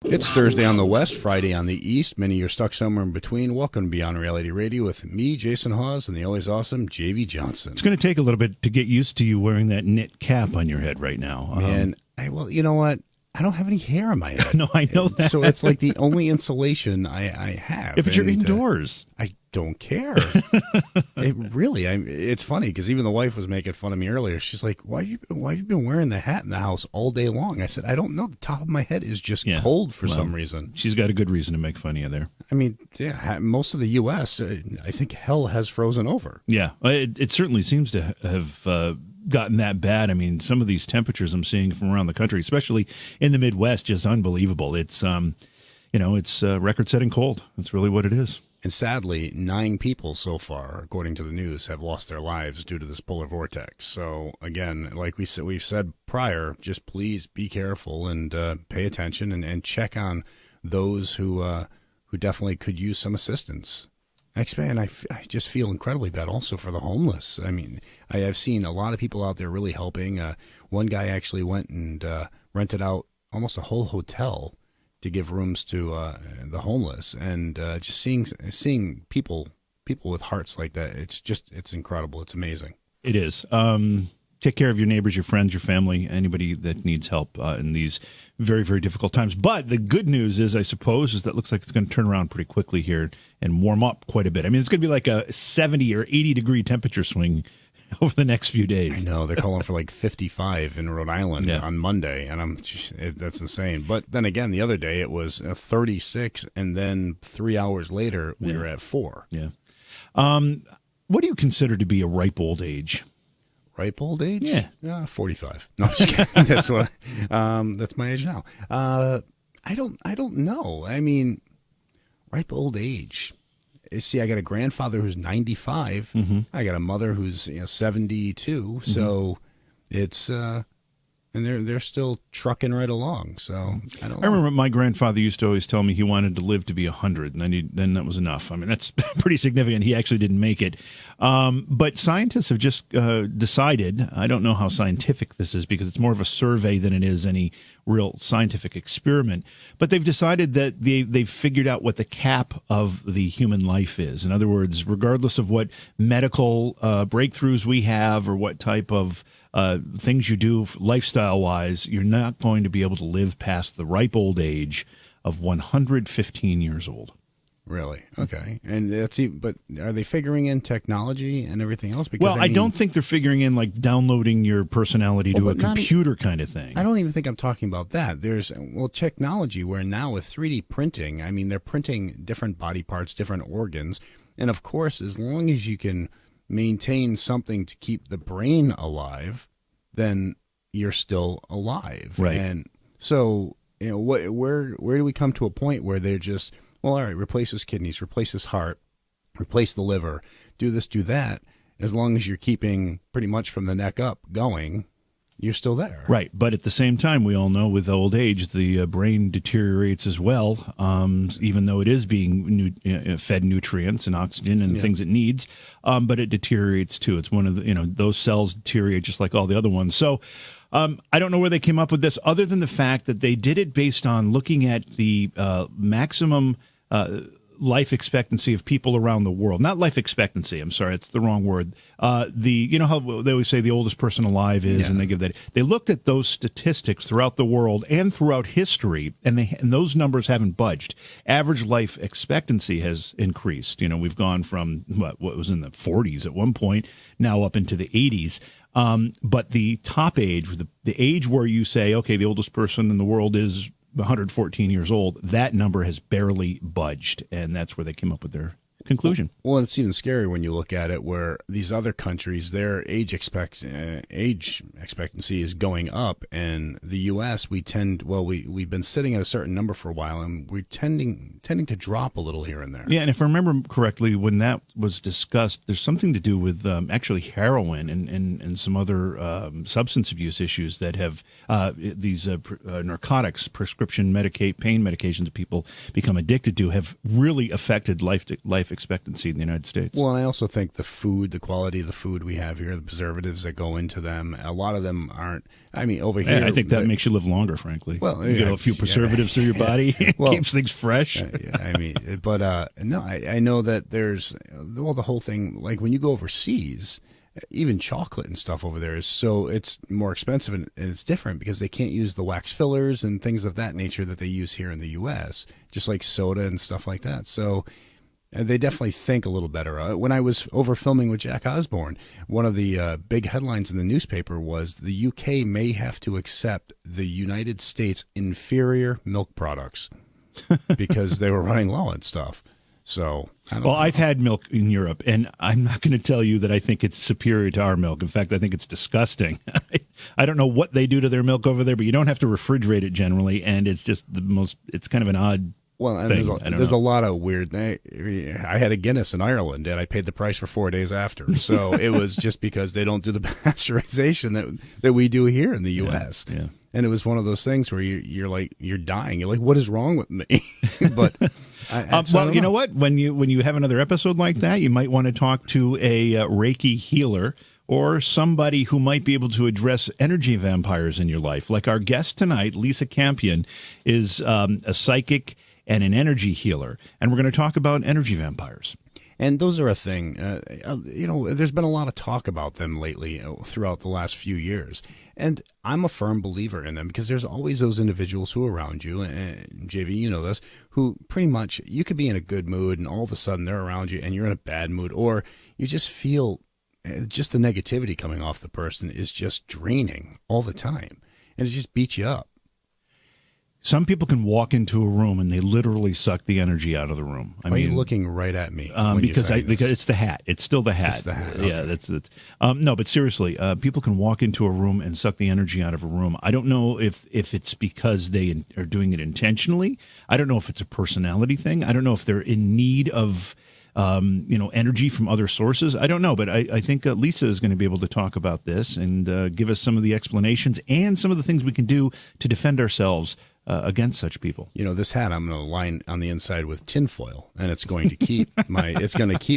It's Thursday on the West, Friday on the East. Many are stuck somewhere in between. Welcome to Beyond Reality Radio with me, Jason Hawes, and the always awesome JV Johnson. It's going to take a little bit to get used to you wearing that knit cap on your head right now. Well, you know what? I don't have any hair on my head. No, I know that. So it's like the only insulation I have. Yeah, but you're indoors. I don't care. It's funny because even the wife was making fun of me earlier. She's like, why have you been wearing the hat in the house all day long? I said, I don't know. The top of my head is just cold for some reason. She's got a good reason to make fun of you there. I mean, yeah, most of the U.S., I think hell has frozen over. Yeah, it certainly seems to have gotten that bad. I mean, some of these temperatures I'm seeing from around the country, especially in the Midwest, just unbelievable. It's, it's record-setting cold. That's really what it is. And sadly, 9 people so far, according to the news, have lost their lives due to this polar vortex. So again, like we've said prior, just please be careful and pay attention and check on those who definitely could use some assistance. I just feel incredibly bad also for the homeless. I mean, I have seen a lot of people out there really helping. One guy actually went and rented out almost a whole hotel to give rooms to the homeless, and just seeing people with hearts like that, it's incredible. It's amazing. It is. Take care of your neighbors, your friends, your family, anybody that needs help in these very, very difficult times. But the good news is, I suppose, is that it looks like it's going to turn around pretty quickly here and warm up quite a bit. I mean, it's going to be like a 70 or 80 degree temperature swing over the next few days. I know they're calling for like 55 in Rhode Island on Monday, and that's insane. But then again, the other day it was 36, and then 3 hours later we were at 4. Yeah. What do you consider to be a ripe old age? Ripe old age? Yeah. 45. No, I'm just kidding. That's my age now. I don't know. I mean, ripe old age. See, I got a grandfather who's 95. Mm-hmm. I got a mother who's 72. Mm-hmm. So it's and they're still trucking right along. So I remember my grandfather used to always tell me he wanted to live to be 100, and then that was enough. I mean, that's pretty significant. He actually didn't make it. But scientists have just decided, I don't know how scientific this is because it's more of a survey than it is any real scientific experiment, but they've decided that they've figured out what the cap of the human life is. In other words, regardless of what medical breakthroughs we have or what type of things you do lifestyle-wise, you're not going to be able to live past the ripe old age of 115 years old. Really? Okay. And but are they figuring in technology and everything else? Because Well, I don't think they're figuring in like downloading your personality to a computer kind of thing. I don't even think I'm talking about that. There's technology where now with 3D printing, I mean, they're printing different body parts, different organs. And of course, as long as you can maintain something to keep the brain alive, then you're still alive. Right. And so, where do we come to a point where they're just, well, all right, replace his kidneys, replace his heart, replace the liver, do this, do that. As long as you're keeping pretty much from the neck up going, you're still there. Right. But at the same time, we all know with old age, the brain deteriorates as well, even though it is being fed nutrients and oxygen and things it needs. But it deteriorates too. It's one of the, those cells deteriorate just like all the other ones. So I don't know where they came up with this other than the fact that they did it based on looking at the maximum life expectancy of people around the world. Not life expectancy, I'm sorry, it's the wrong word. How they always say the oldest person alive is, and they give that. They looked at those statistics throughout the world and throughout history, and those numbers haven't budged. Average life expectancy has increased. We've gone from what was in the 40s at one point, now up into the 80s. But the top age, the age where you say, okay, the oldest person in the world is 114 years old, that number has barely budged, and that's where they came up with their conclusion. Well, it's even scary when you look at it where these other countries, their age expectancy is going up, and the U.S., we've been sitting at a certain number for a while, and we're tending to drop a little here and there. Yeah, and if I remember correctly, when that was discussed, there's something to do with actually heroin and some other substance abuse issues that have these narcotics, prescription pain medications that people become addicted to have really affected life expectancy in the United States. Well, and I also think the quality of the food we have here, the preservatives that go into them, a lot of them aren't. I mean, over here, I think that makes you live longer, frankly. Well, you get a few preservatives through your body, keeps things fresh. I mean, but no, I know that there's the whole thing. Like when you go overseas, even chocolate and stuff over there it's more expensive and it's different because they can't use the wax fillers and things of that nature that they use here in the U.S., just like soda and stuff like that. So they definitely think a little better. When I was over filming with Jack Osborne, one of the big headlines in the newspaper was the UK may have to accept the United States inferior milk products because they were running low on stuff. So, I've had milk in Europe, and I'm not going to tell you that I think it's superior to our milk. In fact, I think it's disgusting. I don't know what they do to their milk over there, but you don't have to refrigerate it generally, and it's just it's kind of an odd thing. There's a lot of weird things. I had a Guinness in Ireland, and I paid the price for 4 days after. So it was just because they don't do the pasteurization that we do here in the U.S. Yeah. And it was one of those things where you're dying. You're like, what is wrong with me? But you know what? When you have another episode like that, you might want to talk to a Reiki healer or somebody who might be able to address energy vampires in your life. Like our guest tonight, Lisa Campion, is a psychic and an energy healer, and we're going to talk about energy vampires. And those are a thing. There's been a lot of talk about them lately throughout the last few years. And I'm a firm believer in them because there's always those individuals who are around you, and JV, you know this, who pretty much you could be in a good mood and all of a sudden they're around you and you're in a bad mood, or you just feel just the negativity coming off the person is just draining all the time. And it just beats you up. Some people can walk into a room and they literally suck the energy out of the room. Why are you looking right at me? Because it's the hat. It's still the hat. It's the hat. Okay. Yeah, that's no, but seriously, people can walk into a room and suck the energy out of a room. I don't know if it's because they are doing it intentionally. I don't know if it's a personality thing. I don't know if they're in need of energy from other sources. I don't know, but I think Lisa is going to be able to talk about this and give us some of the explanations and some of the things we can do to defend ourselves against such people. This hat I'm going to line on the inside with tinfoil, and it's going to keep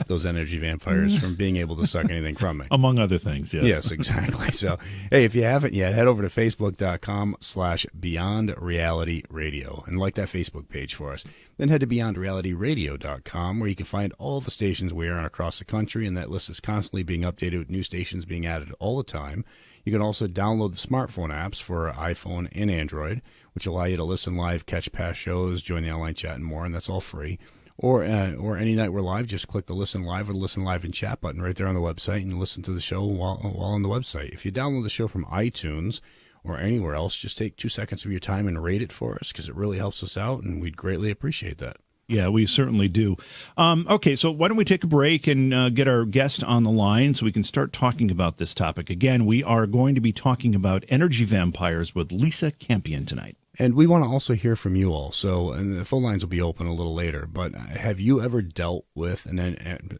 those energy vampires from being able to suck anything from me. Among other things, yes. Yes, exactly. So, hey, if you haven't yet, head over to Facebook.com/Beyond Reality Radio and like that Facebook page for us. Then head to BeyondRealityRadio.com where you can find all the stations we are on across the country, and that list is constantly being updated with new stations being added all the time. You can also download the smartphone apps for iPhone and Android, which allow you to listen live, catch past shows, join the online chat, and more, and that's all free. Or any night we're live, just click the Listen Live or the Listen Live and Chat button right there on the website and listen to the show while on the website. If you download the show from iTunes or anywhere else, just take 2 seconds of your time and rate it for us because it really helps us out, and we'd greatly appreciate that. Yeah, we certainly do. Okay, so why don't we take a break and get our guest on the line so we can start talking about this topic. Again, we are going to be talking about energy vampires with Lisa Campion tonight. And we want to also hear from you all. So, and the phone lines will be open a little later. But have you ever dealt with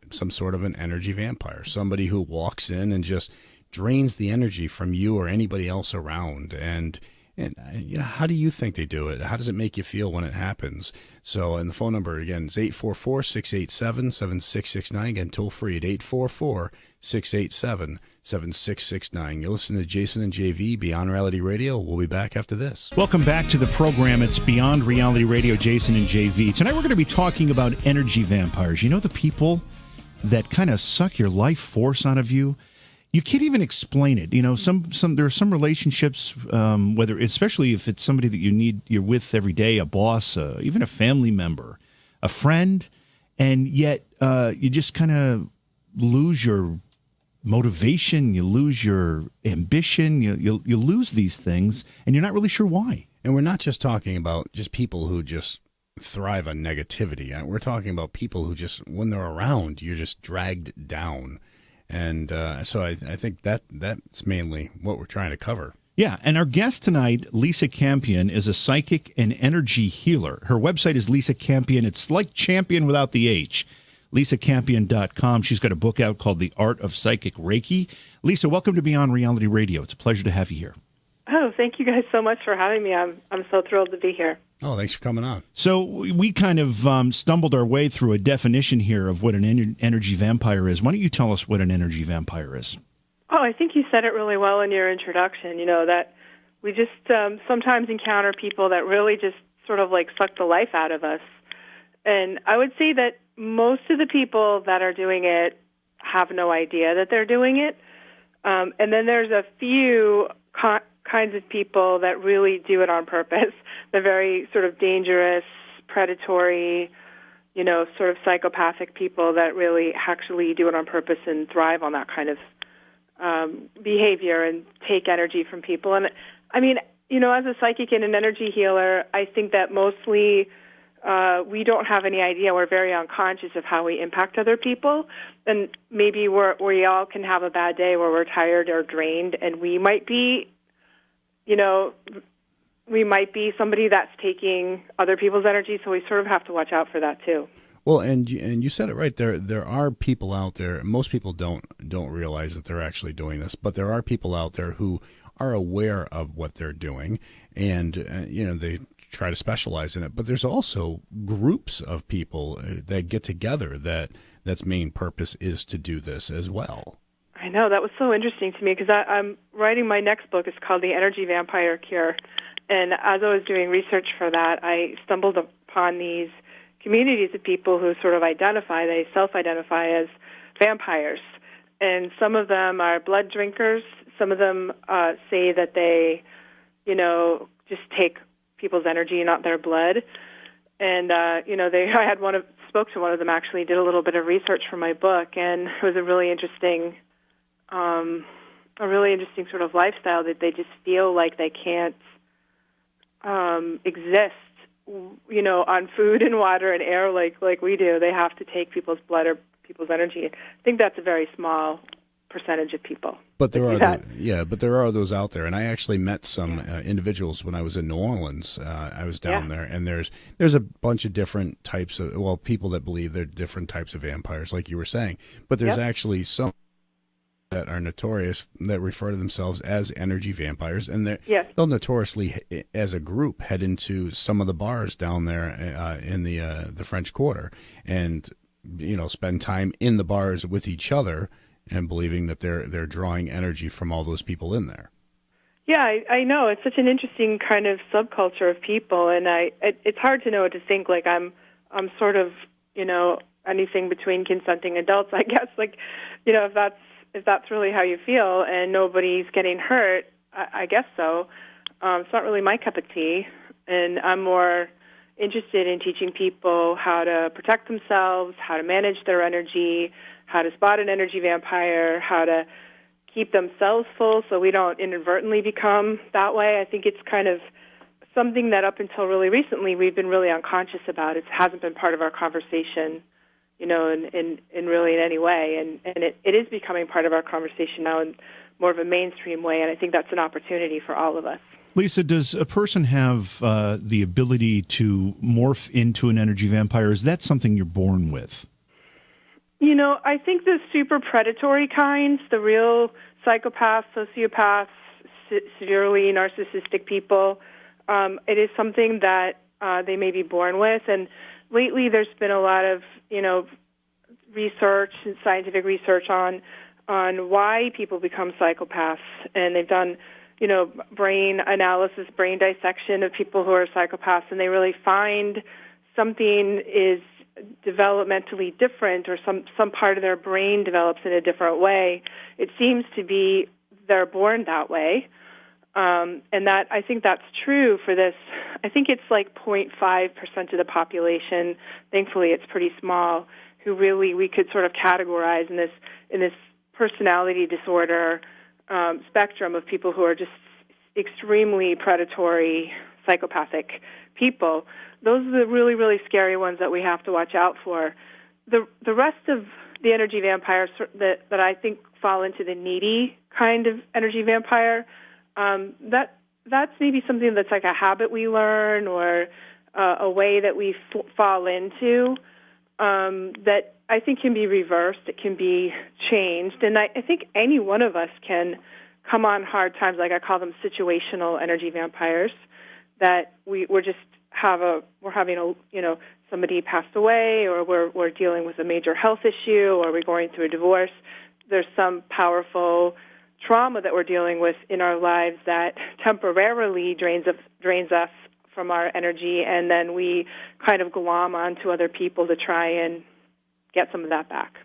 some sort of an energy vampire? Somebody who walks in and just drains the energy from you or anybody else around. And how do you think they do it? How does it make you feel when it happens? So, and the phone number, again, is 844-687-7669. Again, toll free at 844-687-7669. You listen to Jason and JV, Beyond Reality Radio. We'll be back after this. Welcome back to the program. It's Beyond Reality Radio, Jason and JV. Tonight we're going to be talking about energy vampires. You know, the people that kind of suck your life force out of you? You can't even explain it. There are some relationships, whether especially if it's somebody that you're with every day, a boss, even a family member, a friend, and yet you just kind of lose your motivation, you lose your ambition, you lose these things, and you're not really sure why. And we're not just talking about just people who just thrive on negativity. We're talking about people who just, when they're around, you're just dragged down. And so I think that's mainly what we're trying to cover. Yeah, and our guest tonight, Lisa Campion, is a psychic and energy healer. Her website is Lisa Campion. It's like champion without the H. LisaCampion.com. She's got a book out called The Art of Psychic Reiki. Lisa, welcome to Beyond Reality Radio. It's a pleasure to have you here. Oh, thank you guys so much for having me. I'm so thrilled to be here. Oh, thanks for coming on. So we kind of stumbled our way through a definition here of what an energy vampire is. Why don't you tell us what an energy vampire is? Oh, I think you said it really well in your introduction, that we just sometimes encounter people that really just sort of like suck the life out of us. And I would say that most of the people that are doing it have no idea that they're doing it. And then there's a few kinds of people that really do it on purpose. They're very sort of dangerous, predatory, sort of psychopathic people that really actually do it on purpose and thrive on that kind of behavior and take energy from people. And I mean, as a psychic and an energy healer, I think that mostly we don't have any idea. We're very unconscious of how we impact other people. And maybe we all can have a bad day where we're tired or drained, and we might be, somebody that's taking other people's energy, so we sort of have to watch out for that too. Well, and you said it right. There are people out there. Most people don't realize that they're actually doing this, but there are people out there who are aware of what they're doing, and they try to specialize in it. But there's also groups of people that get together that's main purpose is to do this as well. I know, that was so interesting to me because I'm writing my next book. It's called The Energy Vampire Cure, and as I was doing research for that, I stumbled upon these communities of people who sort of they self-identify as vampires. And some of them are blood drinkers. Some of them say that they, just take people's energy, not their blood. And, I spoke to one of them actually, did a little bit of research for my book, and it was a really interesting sort of lifestyle that they just feel like they can't exist on food and water and air like we do. They have to take people's blood or people's energy. I think that's a very small percentage of people. But there are those out there, and I actually met some individuals when I was in New Orleans. I was down there, and there's a bunch of different types of people that believe they're different types of vampires, like you were saying. But there's actually some that are notorious that refer to themselves as energy vampires, and they'll notoriously, as a group, head into some of the bars down there in the French Quarter, and spend time in the bars with each other, and believing that they're drawing energy from all those people in there. Yeah, I know. It's such an interesting kind of subculture of people, and it's hard to know what to think. Like I'm sort of anything between consenting adults, I guess. If that's really how you feel and nobody's getting hurt, I guess so. It's not really my cup of tea, and I'm more interested in teaching people how to protect themselves, how to manage their energy, how to spot an energy vampire, how to keep themselves full so we don't inadvertently become that way. I think it's kind of something that up until really recently we've been really unconscious about. It hasn't been part of our conversation, in really in any way. And it is becoming part of our conversation now in more of a mainstream way, and I think that's an opportunity for all of us. Lisa, does a person have the ability to morph into an energy vampire? Is that something you're born with? I think the super predatory kinds, the real psychopaths, sociopaths, severely narcissistic people, it is something that they may be born with. And lately there's been a lot of, research and scientific research on why people become psychopaths. And they've done, brain analysis, brain dissection of people who are psychopaths, and they really find something is developmentally different, or some part of their brain develops in a different way. It seems to be they're born that way. And that I think that's true for this. I think it's like 0.5% of the population. Thankfully, it's pretty small. Who really we could sort of categorize in this personality disorder spectrum of people who are just extremely predatory, psychopathic people. Those are the really, really scary ones that we have to watch out for. The rest of the energy vampires that I think fall into the needy kind of energy vampire, that's maybe something that's like a habit we learn or a way that we fall into that I think can be reversed. It can be changed. And I think any one of us can come on hard times, like I call them situational energy vampires, that we're having somebody passed away, or we're dealing with a major health issue, or we're going through a divorce. There's some powerful trauma that we're dealing with in our lives that temporarily drains us from our energy, and then we kind of glom onto other people to try and get some of that back.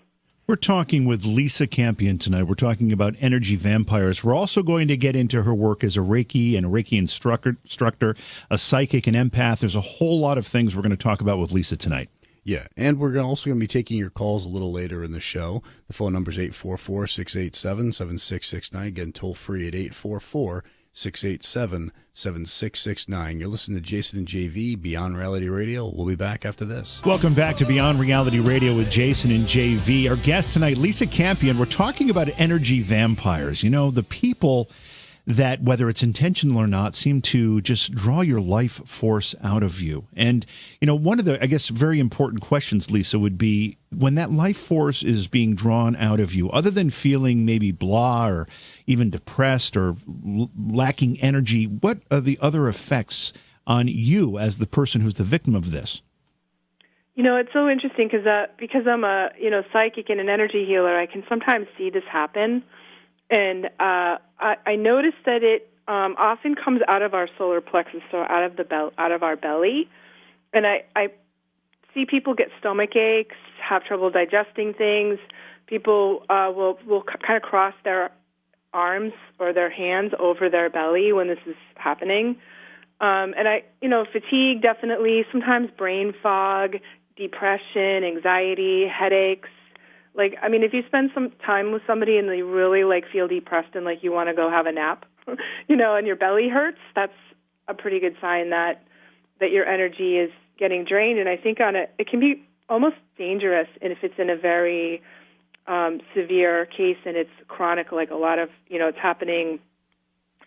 We're talking with Lisa Campion tonight. We're talking about energy vampires. We're also going to get into her work as a Reiki instructor, a psychic, an empath. There's a whole lot of things we're going to talk about with Lisa tonight. Yeah, and we're also going to be taking your calls a little later in the show. The phone number is 844-687-7669. Again, toll free at 844-687-7669. You're listening to Jason and JV, Beyond Reality Radio. We'll be back after this. Welcome back to Beyond Reality Radio with Jason and JV. Our guest tonight, Lisa Campion. We're talking about energy vampires. You know, the people that, whether it's intentional or not, seem to just draw your life force out of you. And, you know, one of the, I guess, very important questions, Lisa, would be when that life force is being drawn out of you, other than feeling maybe blah or even depressed or lacking energy, what are the other effects on you as the person who's the victim of this? You know, it's so interesting because I'm a psychic and an energy healer, I can sometimes see this happen. And I noticed that it often comes out of our solar plexus, so out of our belly. And I see people get stomach aches, have trouble digesting things. People will kind of cross their arms or their hands over their belly when this is happening. And fatigue definitely, sometimes brain fog, depression, anxiety, headaches. Like, I mean, if you spend some time with somebody and they really, feel depressed and, you want to go have a nap, and your belly hurts, that's a pretty good sign that your energy is getting drained. And I think it can be almost dangerous if it's in a very severe case and it's chronic, like a lot of, it's happening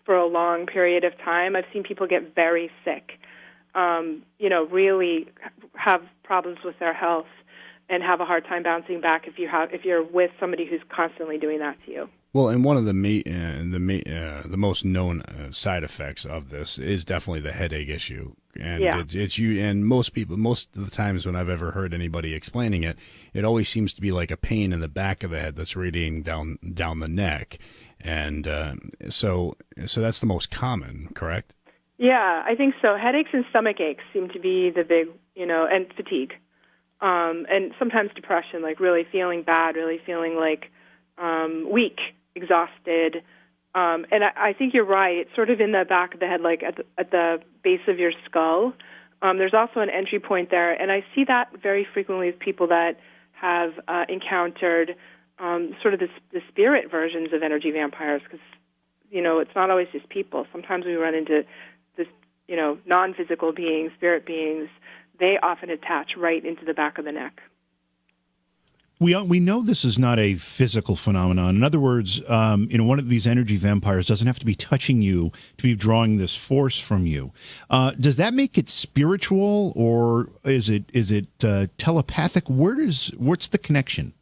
for a long period of time. I've seen people get very sick, really have problems with their health, and have a hard time bouncing back if you're with somebody who's constantly doing that to you. Well, and one of the most known side effects of this is definitely the headache issue, and it's you. And most of the times when I've ever heard anybody explaining it, it always seems to be like a pain in the back of the head that's radiating down the neck, and so that's the most common, correct? Yeah, I think so. Headaches and stomach aches seem to be the big, and fatigue. And sometimes depression, like really feeling bad, really feeling weak, exhausted. And I think you're right. It's sort of in the back of the head, like at the base of your skull. There's also an entry point there. And I see that very frequently with people that have encountered sort of the spirit versions of energy vampires, because, it's not always just people. Sometimes we run into this, non-physical beings, spirit beings. They often attach right into the back of the neck. We know this is not a physical phenomenon. In other words, one of these energy vampires doesn't have to be touching you to be drawing this force from you. Does that make it spiritual, or is it telepathic? What's the connection?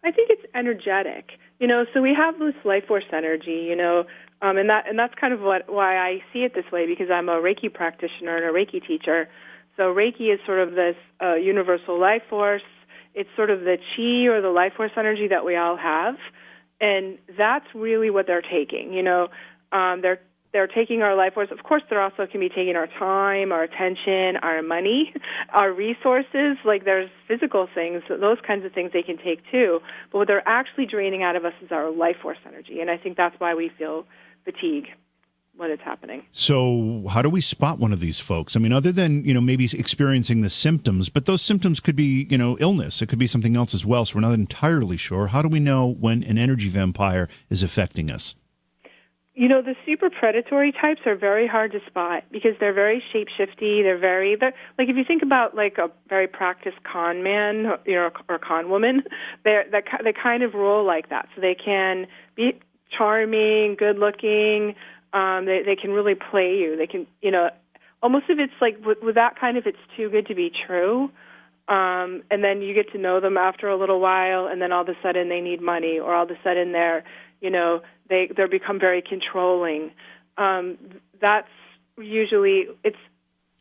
I think it's energetic. So we have this life force energy. And that's kind of why I see it this way, because I'm a Reiki practitioner and a Reiki teacher. So Reiki is sort of this universal life force. It's sort of the chi or the life force energy that we all have, and that's really what they're taking. They're taking our life force. Of course, they're also can be taking our time, our attention, our money, our resources. Like there's physical things, those kinds of things they can take too. But what they're actually draining out of us is our life force energy, and I think that's why we feel fatigue when it's happening. So how do we spot one of these folks? I mean, other than, maybe experiencing the symptoms, but those symptoms could be, illness. It could be something else as well. So we're not entirely sure. How do we know when an energy vampire is affecting us? The super predatory types are very hard to spot because they're very shape-shifty. They're like if you think about like a very practiced con man, or con woman, they kind of roll like that. So they can be charming, good-looking. They can really play you. They can, almost if it's like with that kind of, it's too good to be true. And then you get to know them after a little while, and then all of a sudden they need money, or all of a sudden they're, they're become very controlling. That's usually it's.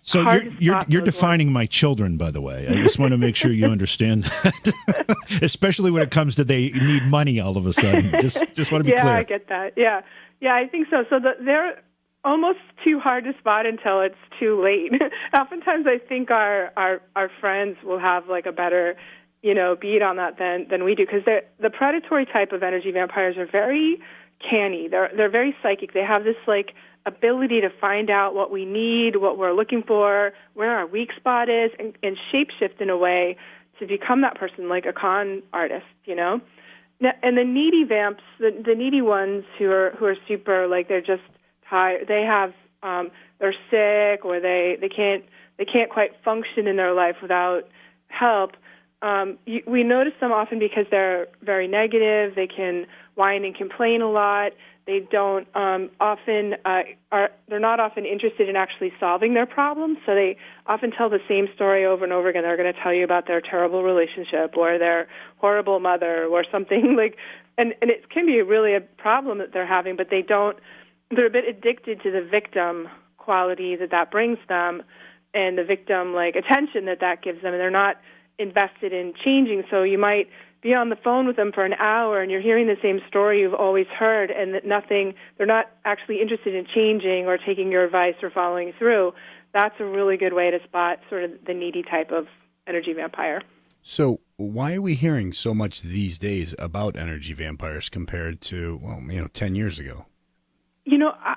So you're defining my children, by the way. I just want to make sure you understand that, especially when it comes to they need money all of a sudden. Just want to be clear. Yeah, I get that. Yeah, I think so. So they're almost too hard to spot until it's too late. Oftentimes, I think our friends will have like a better beat on that than we do, because the predatory type of energy vampires are very canny. They're very psychic. They have this like ability to find out what we need, what we're looking for, where our weak spot is, and shapeshift in a way to become that person, like a con artist, Now, and the needy vamps, the needy ones who are super, like they're just tired. They have they're sick, or they can't quite function in their life without help. We notice them often because they're very negative. They can whine and complain a lot. They don't they're not often interested in actually solving their problems, so they often tell the same story over and over again. They're going to tell you about their terrible relationship or their horrible mother or something and it can be really a problem that they're having, but they're a bit addicted to the victim quality that brings them, and the victim attention that gives them, and they're not invested in changing. So you might be on the phone with them for an hour and you're hearing the same story you've always heard, and they're not actually interested in changing or taking your advice or following through. That's a really good way to spot sort of the needy type of energy vampire. So why are we hearing so much these days about energy vampires compared to, 10 years ago?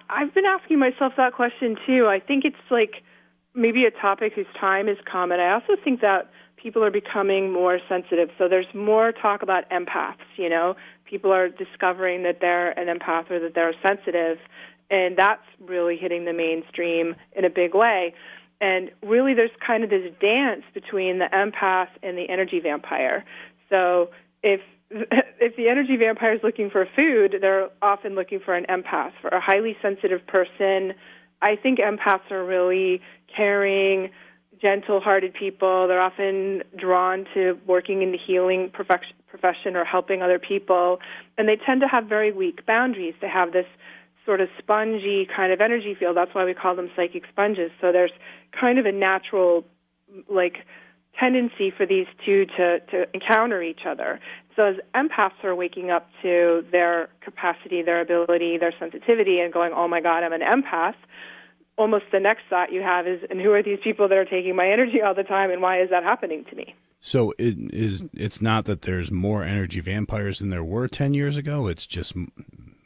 I've been asking myself that question too. I think it's maybe a topic whose time has come, and I also think that people are becoming more sensitive. So there's more talk about empaths, People are discovering that they're an empath or that they're sensitive, and that's really hitting the mainstream in a big way. And really there's kind of this dance between the empath and the energy vampire. So if the energy vampire is looking for food, they're often looking for an empath. For a highly sensitive person, I think empaths are really caring, gentle-hearted people. They're often drawn to working in the healing profession or helping other people, and they tend to have very weak boundaries. They have this sort of spongy kind of energy field. That's why we call them psychic sponges. So there's kind of a natural, tendency for these two to encounter each other. So as empaths are waking up to their capacity, their ability, their sensitivity, and going, oh my God, I'm an empath, almost the next thought you have is, and who are these people that are taking my energy all the time, and why is that happening to me? So it's not that there's more energy vampires than there were 10 years ago? It's just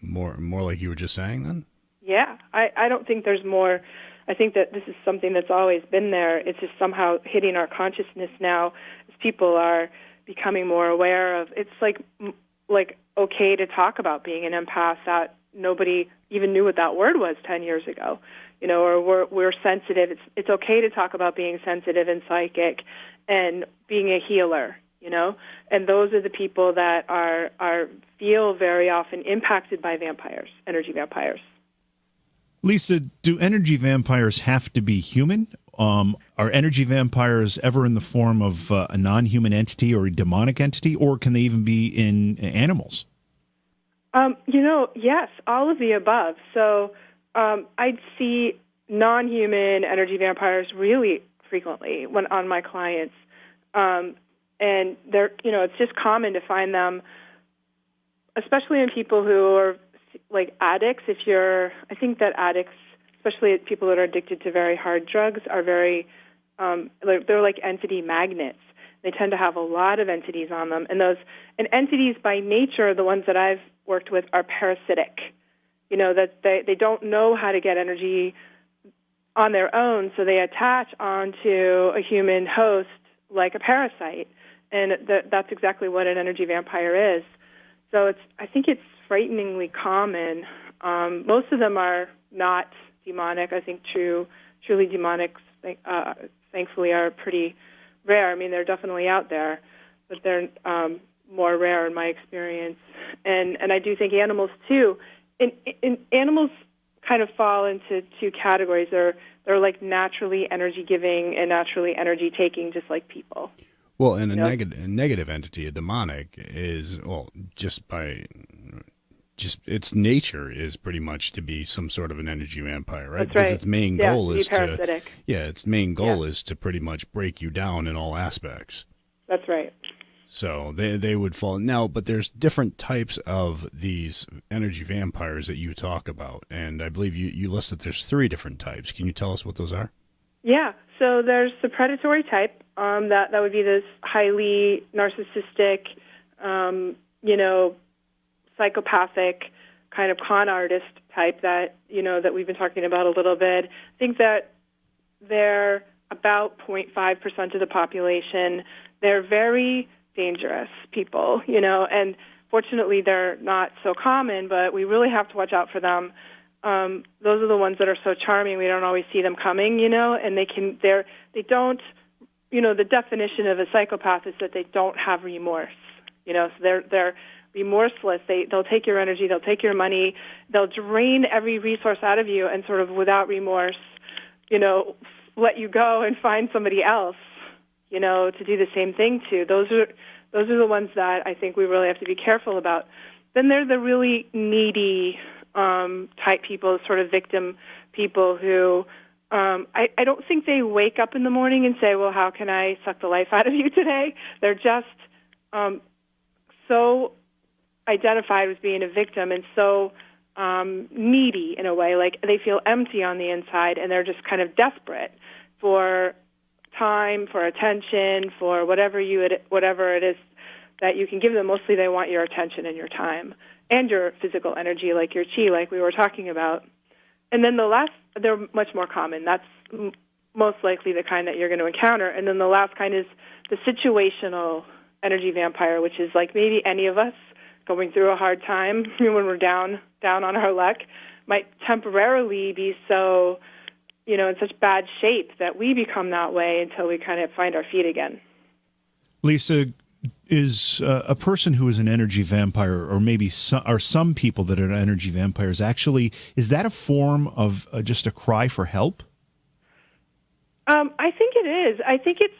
more like you were just saying then? Yeah, I don't think there's more. I think that this is something that's always been there. It's just somehow hitting our consciousness now as people are becoming more aware of. It's like okay to talk about being an empath, that nobody even knew what that word was 10 years ago. Or we're sensitive. It's okay to talk about being sensitive and psychic and being a healer, And those are the people that feel very often impacted by vampires, energy vampires. Lisa, do energy vampires have to be human? Are energy vampires ever in the form of a non-human entity or a demonic entity, or can they even be in animals? Yes, all of the above. So I'd see non-human energy vampires really frequently on my clients, and they're it's just common to find them, especially in people who are like addicts. I think that addicts, especially people that are addicted to very hard drugs, are very they're like entity magnets. They tend to have a lot of entities on them, and entities by nature, the ones that I've worked with, are parasitic. That they don't know how to get energy on their own, so they attach onto a human host like a parasite, and that's exactly what an energy vampire is. So I think it's frighteningly common. Most of them are not demonic. I think truly demonic, thankfully, are pretty rare. I mean, they're definitely out there, but they're more rare in my experience. And I do think animals too. In animals kind of fall into two categories. They're like naturally energy giving and naturally energy taking, just like people. Well, and a negative entity, a demonic, is, just by just its nature is pretty much to be some sort of an energy vampire, right? That's because right. its main goal is parasitic. its main goal is to pretty much break you down in all aspects. That's right. So they would fall now, but there's different types of these energy vampires that you talk about, and I believe you listed there's 3 different types. Can you tell us what those are? Yeah. So there's the predatory type. That would be this highly narcissistic, psychopathic kind of con artist type that that we've been talking about a little bit. I think that they're about 0.5% of the population. They're very dangerous people, and fortunately they're not so common, but we really have to watch out for them. Those are the ones that are so charming. We don't always see them coming, and they don't, the definition of a psychopath is that they don't have remorse, so they're remorseless. They'll take your energy, they'll take your money, they'll drain every resource out of you and sort of without remorse, let you go and find somebody else, to do the same thing to. Those are the ones that I think we really have to be careful about. Then there's the really needy type people, sort of victim people who I don't think they wake up in the morning and say, well, how can I suck the life out of you today? They're just so identified with being a victim and so needy in a way, like they feel empty on the inside and they're just kind of desperate for time, for attention, for whatever it is that you can give them. Mostly they want your attention and your time and your physical energy, like your chi, like we were talking about. And then the last, they're much more common. That's most likely the kind that you're going to encounter. And then the last kind is the situational energy vampire, which is like maybe any of us going through a hard time when we're down on our luck might temporarily be so, in such bad shape that we become that way until we kind of find our feet again. Lisa, is a person who is an energy vampire, or maybe some people that are energy vampires, actually, is that a form of just a cry for help? I think it is. I think it's,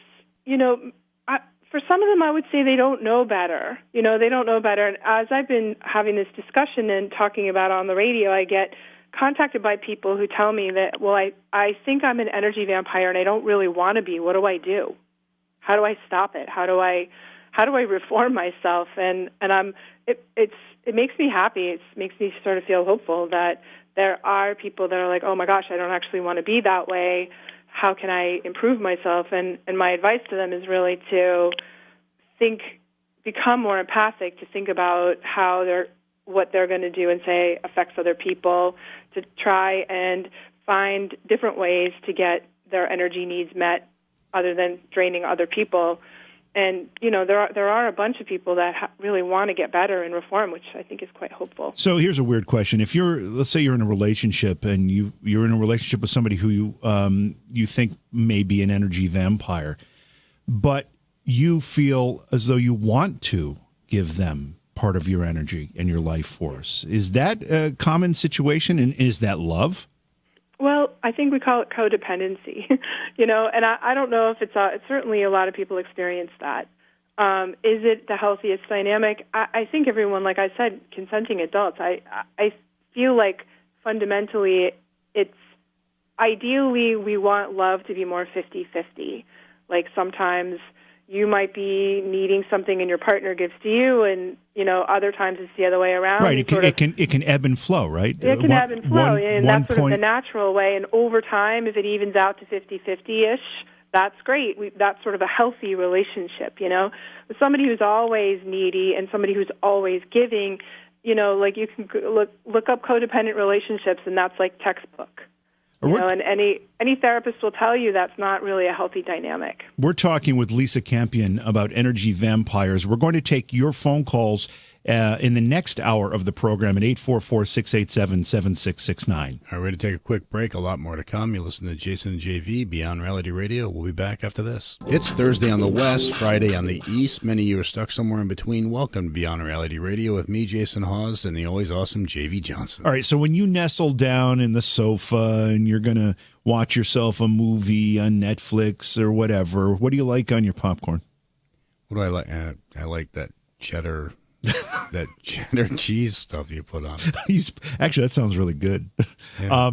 for some of them, I would say they don't know better. They don't know better. And as I've been having this discussion and talking about on the radio, I get contacted by people who tell me that, well, I think I'm an energy vampire and I don't really want to be. What do I do? How do I stop it? How do I reform myself? And it makes me happy. It makes me sort of feel hopeful that there are people that are like, oh my gosh, I don't actually want to be that way. How can I improve myself? And my advice to them is really to become more empathic, to think about what they're going to do and say affects other people, to try and find different ways to get their energy needs met other than draining other people. And, there are a bunch of people that really want to get better and reform, which I think is quite hopeful. So here's a weird question. If let's say you're in a relationship and you're in a relationship with somebody who you think may be an energy vampire, but you feel as though you want to give them part of your energy and your life force. Is that a common situation, and is that love? Well, I think we call it codependency, and I don't know if it's certainly a lot of people experience that. Is it the healthiest dynamic? I think everyone, like I said, consenting adults, I feel like fundamentally it's ideally we want love to be more 50-50. Like sometimes you might be needing something and your partner gives to you, and other times it's the other way around. Right, it can ebb and flow, right? It can ebb and flow, and that's sort of the natural way. And over time, if it evens out to 50-50-ish, that's great. That's sort of a healthy relationship, With somebody who's always needy and somebody who's always giving, like you can look up codependent relationships, and that's like textbook. And any therapist will tell you that's not really a healthy dynamic. We're talking with Lisa Campion about energy vampires. We're going to take your phone calls in the next hour of the program at 844-687-7669. All right, we're going to take a quick break. A lot more to come. You listen to Jason and JV, Beyond Reality Radio. We'll be back after this. It's Thursday on the West, Friday on the East. Many of you are stuck somewhere in between. Welcome to Beyond Reality Radio with me, Jason Hawes, and the always awesome JV Johnson. All right, so when you nestle down in the sofa and you're going to watch yourself a movie on Netflix or whatever, what do you like on your popcorn? What do I like? I like that cheddar that cheddar cheese stuff you put on it. Actually, that sounds really good. Yeah.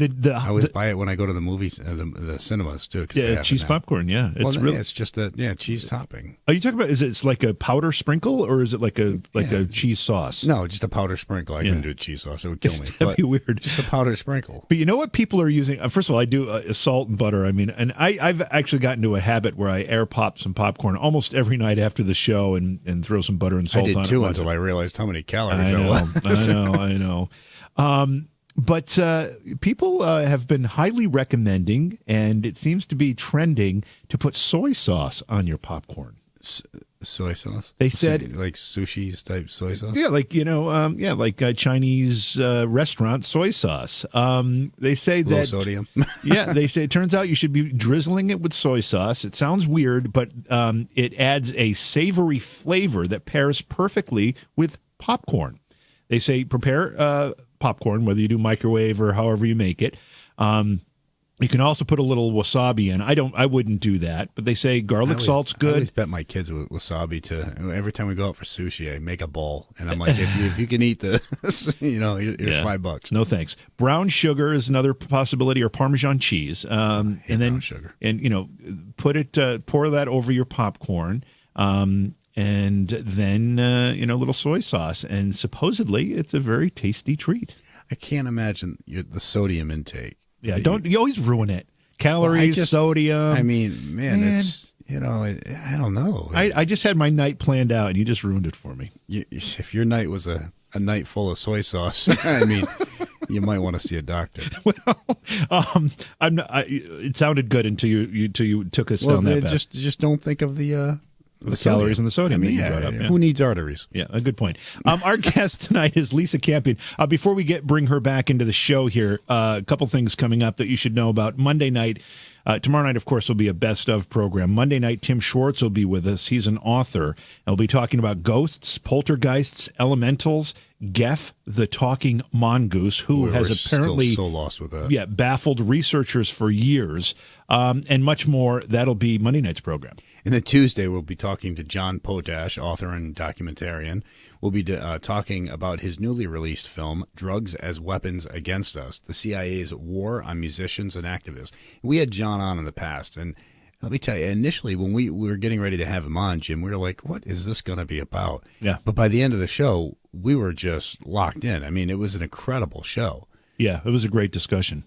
I always buy it when I go to the movies, the cinemas too. Yeah, cheese popcorn. Yeah, it's just a cheese topping. Are you talking about? Is it like a powder sprinkle, or is it like a cheese sauce? No, just a powder sprinkle. I couldn't do cheese sauce; it would kill me. That'd be weird. Just a powder sprinkle. But you know what people are using? First of all, I do salt and butter. I mean, and I've actually gotten into a habit where I air pop some popcorn almost every night after the show and throw some butter and salt on it. I did too until I realized how many calories there was. I know. But people have been highly recommending, and it seems to be trending, to put soy sauce on your popcorn. Soy sauce? They said like sushi type soy sauce? Yeah, like Chinese restaurant soy sauce. They say low that sodium. Yeah, they say it turns out you should be drizzling it with soy sauce. It sounds weird, but it adds a savory flavor that pairs perfectly with popcorn. They say prepare popcorn, whether you do microwave or however you make it. You can also put a little wasabi in. I wouldn't do that, but they say garlic salt's good. I always bet my kids with wasabi too. Every time we go out for sushi, I make a bowl, and I'm like, if you can eat this, here's $5. No thanks. Brown sugar is another possibility, or Parmesan cheese, and then brown sugar. And pour that over your popcorn. And then, a little soy sauce. And supposedly, it's a very tasty treat. I can't imagine the sodium intake. Yeah, you always ruin it. Calories, sodium. I mean, man, it's, I don't know. I just had my night planned out, and you just ruined it for me. If your night was a night full of soy sauce, I mean, you might want to see a doctor. Well, it sounded good until you took us down that path. Just don't think of the calories and the sodium that you brought up. Yeah. Who needs arteries? Yeah, a good point. Our guest tonight is Lisa Campion. Before we bring her back into the show here, a couple things coming up that you should know about. Monday night, tomorrow night, of course, will be a best of program. Monday night, Tim Schwartz will be with us. He's an author. And we'll be talking about ghosts, poltergeists, elementals, Geff, the talking mongoose, who has apparently still so lost with that. Yeah, baffled researchers for years, and much more. That'll be Monday night's program. And then Tuesday, we'll be talking to John Potash, author and documentarian. We'll be talking about his newly released film, Drugs as Weapons Against Us, the CIA's war on musicians and activists. We had John on in the past, and let me tell you, initially when we were getting ready to have him on, Jim, we were like, what is this going to be about? Yeah. But by the end of the show, we were just locked in. I mean, it was an incredible show. Yeah, it was a great discussion.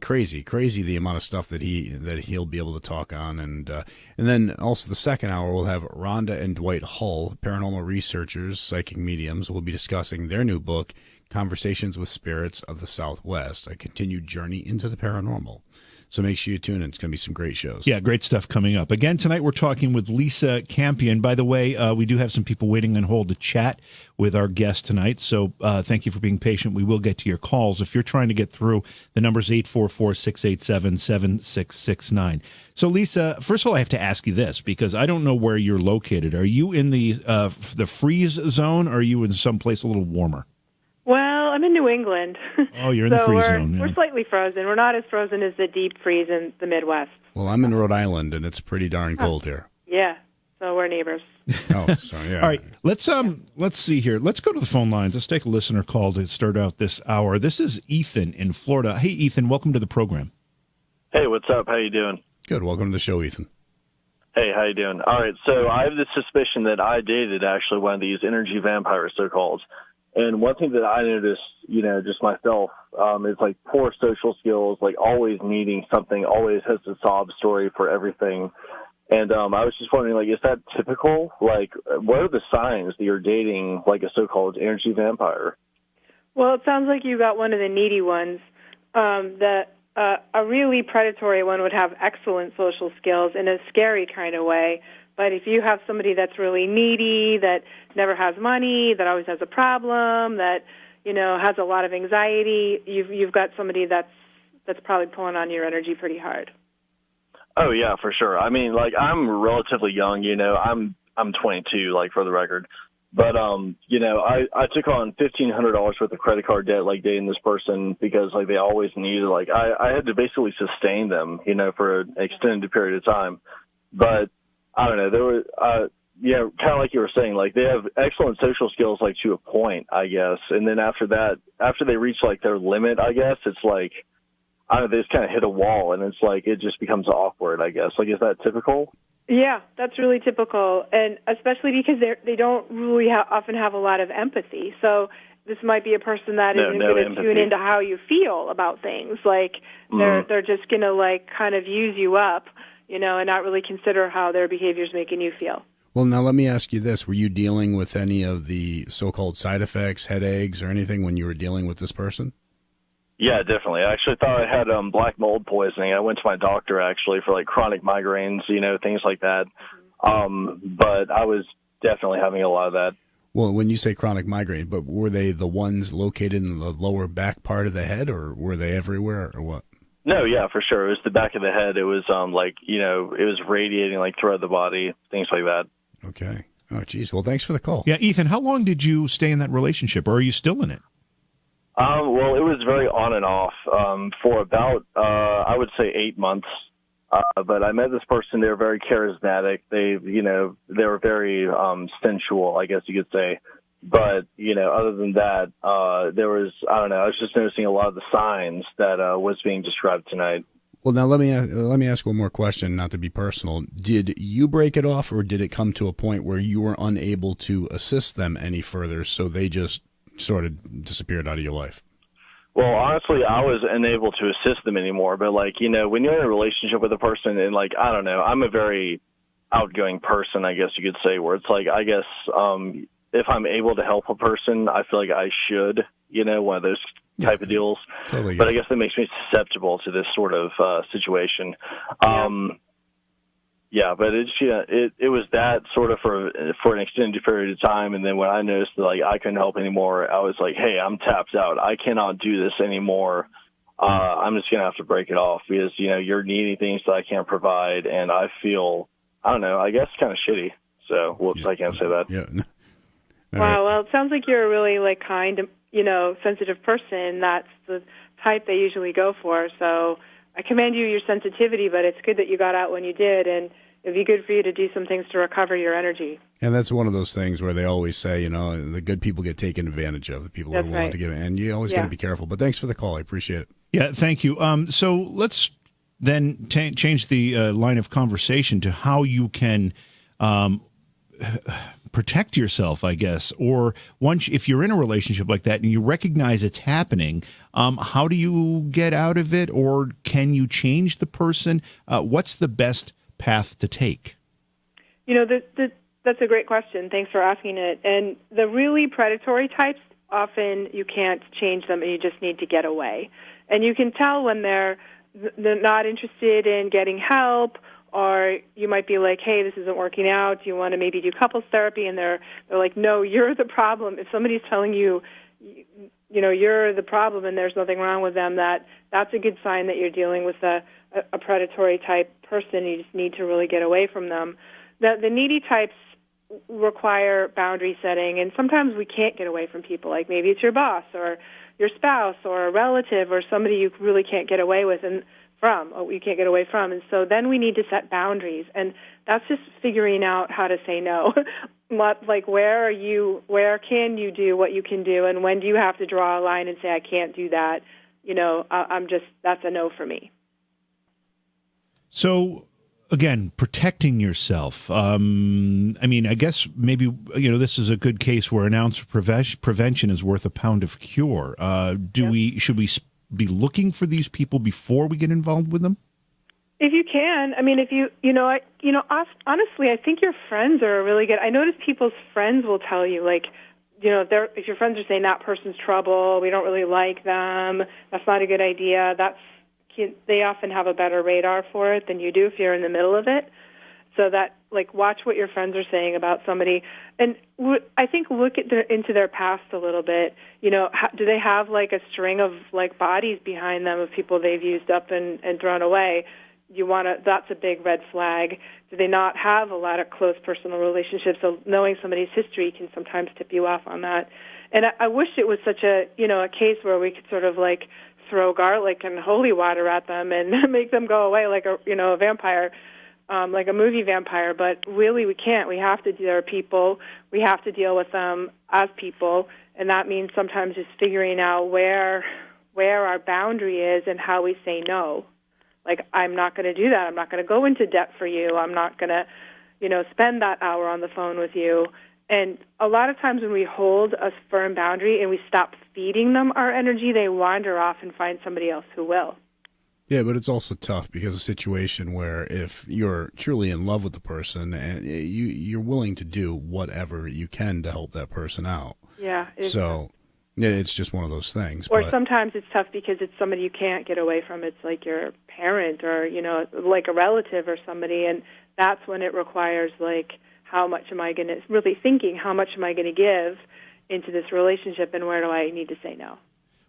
Crazy the amount of stuff that he'll be able to talk on, and then also the second hour we'll have Rhonda and Dwight Hull, paranormal researchers, psychic mediums. We'll be discussing their new book, Conversations with Spirits of the Southwest, a continued journey into the paranormal. So make sure you tune in. It's going to be some great shows. Yeah, great stuff coming up. Again, tonight we're talking with Lisa Campion. By the way, we do have some people waiting on hold to chat with our guest tonight. So thank you for being patient. We will get to your calls. If you're trying to get through, the number is 844-687-7669. So, Lisa, first of all, I have to ask you this, because I don't know where you're located. Are you in the freeze zone, or are you in someplace a little warmer? Well, I'm in New England. Oh, you're in the freeze zone. Yeah. We're slightly frozen. We're not as frozen as the deep freeze in the Midwest. Well, I'm in Rhode Island, and it's pretty darn cold here. Yeah, so we're neighbors. Oh, so yeah. All right, let's see here. Let's go to the phone lines. Let's take a listener call to start out this hour. This is Ethan in Florida. Hey, Ethan, welcome to the program. Hey, what's up? How you doing? Good. Welcome to the show, Ethan. Hey, how you doing? All right, so I have this suspicion that I dated actually one of these energy vampires, so-called. And one thing that I noticed, just myself, is like poor social skills, like always needing something, always has a sob story for everything. And I was just wondering, like, is that typical? Like, what are the signs that you're dating, like, a so-called energy vampire? Well, it sounds like you got one of the needy ones. A really predatory one would have excellent social skills in a scary kind of way. But if you have somebody that's really needy, that never has money, that always has a problem, that has a lot of anxiety, you've got somebody that's probably pulling on your energy pretty hard. Oh yeah, for sure. I mean, like, I'm relatively young. I'm 22, like, for the record. But I took on $1,500 worth of credit card debt, like, dating this person, because like they always needed, like, I had to basically sustain them, for an extended period of time. But I don't know. There was, kind of like you were saying, like they have excellent social skills, like to a point, I guess. And then after that, after they reach like their limit, I guess it's like, I don't know, they just kind of hit a wall, and it's like it just becomes awkward, I guess. Like, is that typical? Yeah, that's really typical, and especially because they don't really often have a lot of empathy. So this might be a person that isn't going to tune into how you feel about things. Like they're just going to like kind of use you up, and not really consider how their behavior is making you feel. Well, now let me ask you this. Were you dealing with any of the so-called side effects, headaches, or anything when you were dealing with this person? Yeah, definitely. I actually thought I had black mold poisoning. I went to my doctor, actually, for, like, chronic migraines, things like that. But I was definitely having a lot of that. Well, when you say chronic migraine, but were they the ones located in the lower back part of the head, or were they everywhere, or what? No, yeah, for sure. It was the back of the head. It was, it was radiating, like, throughout the body, things like that. Okay. Oh, geez. Well, thanks for the call. Yeah, Ethan, how long did you stay in that relationship, or are you still in it? Well, it was very on and off for about, I would say 8 months. But I met this person. They were very charismatic. They were very sensual, I guess you could say. But, other than that, there was, I don't know, I was just noticing a lot of the signs that was being described tonight. Well, now let me ask one more question, not to be personal. Did you break it off, or did it come to a point where you were unable to assist them any further, so they just sort of disappeared out of your life? Well, honestly, I was unable to assist them anymore. But, like, when you're in a relationship with a person and, like, I don't know, I'm a very outgoing person, I guess you could say, where it's like, I guess if I'm able to help a person, I feel like I should, one of those type of deals. Totally. But I guess that makes me susceptible to this sort of situation. Yeah, but it was that sort of for an extended period of time, and then when I noticed that, like, I couldn't help anymore, I was like, hey, I'm tapped out. I cannot do this anymore. I'm just gonna have to break it off because you're needing things that I can't provide, and I feel, I don't know, I guess kind of shitty. So whoops, I can't say that. Yeah. Wow. Well, it sounds like you're a really like kind, sensitive person. That's the type they usually go for. So I commend your sensitivity, but it's good that you got out when you did, and it'd be good for you to do some things to recover your energy. And that's one of those things where they always say, the good people get taken advantage of, the people that's who are willing right. to give it, and you always got to be careful. But thanks for the call. I appreciate it. Yeah, thank you. So let's then change the line of conversation to how you can protect yourself, I guess, or if you're in a relationship like that and you recognize it's happening, how do you get out of it, or can you change the person? What's the best path to take? That's a great question. Thanks for asking it. And the really predatory types, often you can't change them and you just need to get away. And you can tell when they're not interested in getting help, or you might be like, hey, this isn't working out. Do you want to maybe do couples therapy? And they're like, no, you're the problem. If somebody's telling you, you're the problem and there's nothing wrong with them, that's a good sign that you're dealing with a predatory type person. You just need to really get away from them. The needy types require boundary setting, and sometimes we can't get away from people. Like maybe it's your boss or your spouse or a relative or somebody you really can't get away with you can't get away from. And so then we need to set boundaries, and that's just figuring out how to say no. Like where can you do what you can do, and when do you have to draw a line and say, I can't do that, that's a no for me. So again, protecting yourself. I guess maybe, this is a good case where an ounce of prevention is worth a pound of cure. Should we be looking for these people before we get involved with them? If you can. Honestly, I think your friends are really good. I notice people's friends will tell you, like, if your friends are saying that person's trouble, we don't really like them, that's not a good idea, they often have a better radar for it than you do if you're in the middle of it. So that, like, watch what your friends are saying about somebody. And I think look into their past a little bit. Do they have, like, a string of, like, bodies behind them of people they've used up and thrown away? That's a big red flag. Do they not have a lot of close personal relationships? So knowing somebody's history can sometimes tip you off on that. And I wish it was such a case where we could sort of, like, throw garlic and holy water at them and make them go away like a vampire. like a movie vampire, but really we can't. We have to. There are people. We have to deal with them as people, and that means sometimes just figuring out where our boundary is and how we say no. Like, I'm not going to do that. I'm not going to go into debt for you. I'm not going to, spend that hour on the phone with you. And a lot of times when we hold a firm boundary and we stop feeding them our energy, they wander off and find somebody else who will. Yeah, but it's also tough because a situation where if you're truly in love with the person and you're willing to do whatever you can to help that person out. Yeah. So yeah, it's just one of those things. Or sometimes it's tough because it's somebody you can't get away from. It's like your parent or, like a relative or somebody. And that's when it requires, like, how much am I going to, really thinking, how much am I going to give into this relationship and where do I need to say no?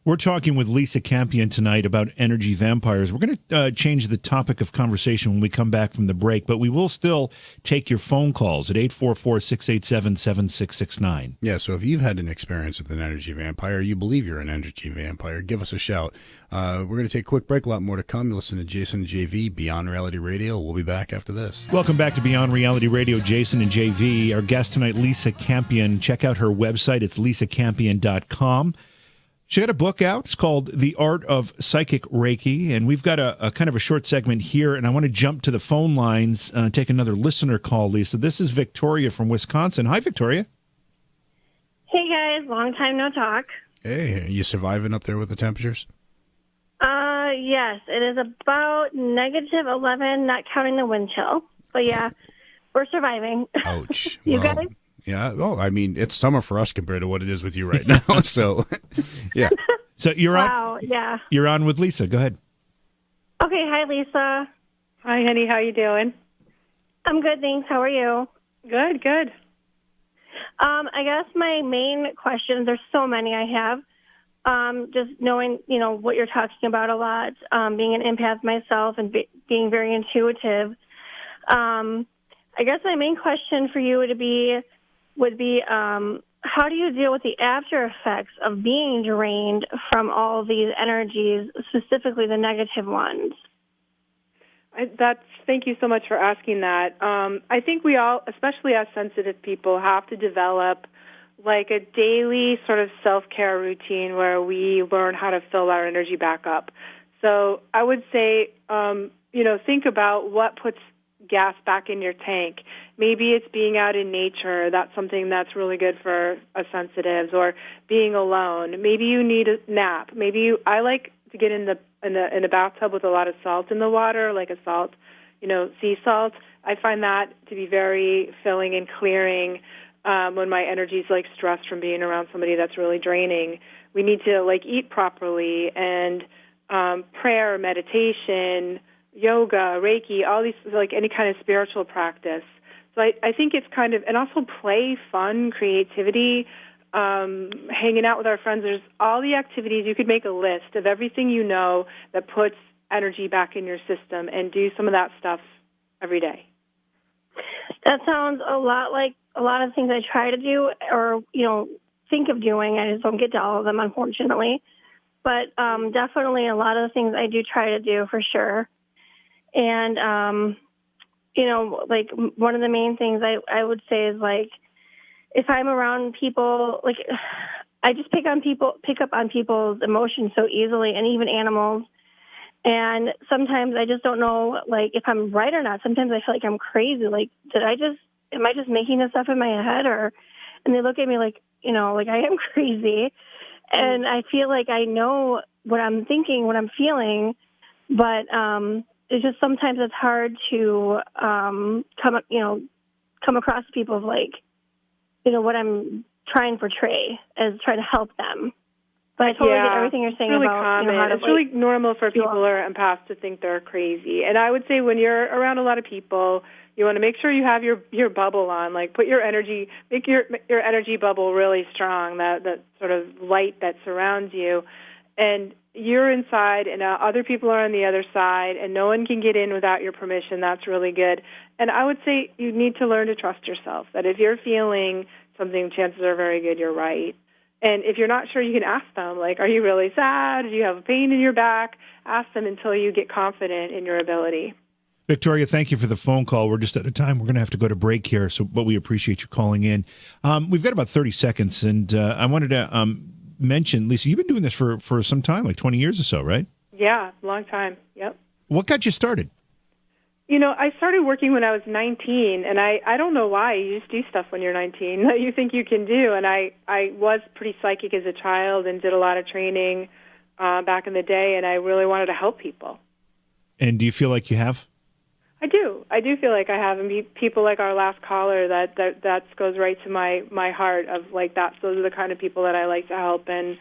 We're talking with Lisa Campion tonight about energy vampires. We're going to change the topic of conversation when we come back from the break, but we will still take your phone calls at 844-687-7669. Yeah, so if you've had an experience with an energy vampire, you believe you're an energy vampire, give us a shout. We're going to take a quick break, a lot more to come. You listen to Jason and JV, Beyond Reality Radio. We'll be back after this. Welcome back to Beyond Reality Radio, Jason and JV. Our guest tonight, Lisa Campion. Check out her website. It's lisacampion.com. She got a book out. It's called The Art of Psychic Reiki, and we've got a kind of a short segment here, and I want to jump to the phone lines, take another listener call, Lisa. This is Victoria from Wisconsin. Hi, Victoria. Hey, guys. Long time no talk. Hey, are you surviving up there with the temperatures? Yes. It is about -11, not counting the wind chill. But, yeah, we're surviving. Ouch. You well, guys? Yeah, well, I mean, it's summer for us compared to what it is with you right now. So, yeah. So you're Wow, on. yeah. You're on with Lisa. Go ahead. Okay, hi, Lisa. Hi, honey. How you doing? I'm good, thanks. How are you? Good. I guess my main questions, there's so many I have. Just knowing, what you're talking about a lot, being an empath myself and being very intuitive. I guess my main question for you would be, how do you deal with the after effects of being drained from all these energies, specifically the negative ones? Thank you so much for asking that. I think we all, especially as sensitive people, have to develop like a daily sort of self-care routine where we learn how to fill our energy back up. So I would say, think about what puts gas back in your tank. Maybe it's being out in nature. That's something that's really good for us sensitives, or being alone. Maybe you need a nap. I like to get in a bathtub with a lot of salt in the water, like a salt, sea salt. I find that to be very filling and clearing when my energy's like stressed from being around somebody that's really draining. We need to like eat properly, and prayer, meditation, yoga, Reiki, all these, like any kind of spiritual practice. So I think it's kind of, and also play, fun, creativity, hanging out with our friends. There's all the activities. You could make a list of everything that puts energy back in your system, and do some of that stuff every day. That sounds a lot like a lot of things I try to do or, think of doing. I just don't get to all of them, unfortunately. But definitely a lot of the things I do try to do for sure. And, like one of the main things I would say is like, if I'm around people, like I just pick up on people's emotions so easily, and even animals. And sometimes I just don't know, like, if I'm right or not. Sometimes I feel like I'm crazy. Like, am I just making this up in my head? And they look at me like, like I am crazy. And I feel like I know what I'm thinking, what I'm feeling, but it's just sometimes it's hard to come across people of like, what I'm trying to portray as trying to help them. But I totally get everything you're saying really about common. how to, it's really normal for people who are empaths to think they're crazy. And I would say when you're around a lot of people, you want to make sure you have your bubble on. Like make your energy bubble really strong. That sort of light that surrounds you, and you're inside, and other people are on the other side, and no one can get in without your permission. That's really good. And I would say you need to learn to trust yourself. That if you're feeling something, chances are very good you're right. And if you're not sure, you can ask them, like, are you really sad? Do you have a pain in your back? Ask them until you get confident in your ability. Victoria, thank you for the phone call. We're just out of time. We're going to have to go to break here, but we appreciate you calling in. We've got about 30 seconds, and I wanted to mention, Lisa, you've been doing this for some time, like 20 years or so, right? Yeah, long time. Yep. What got you started? I started working when I was 19, and I don't know why. You just do stuff when you're 19 that you think you can do. And I was pretty psychic as a child and did a lot of training back in the day, and I really wanted to help people. And do you feel like you have? I do. I do feel like I have. And people like our last caller, that goes right to my heart of like those are the kind of people that I like to help. And,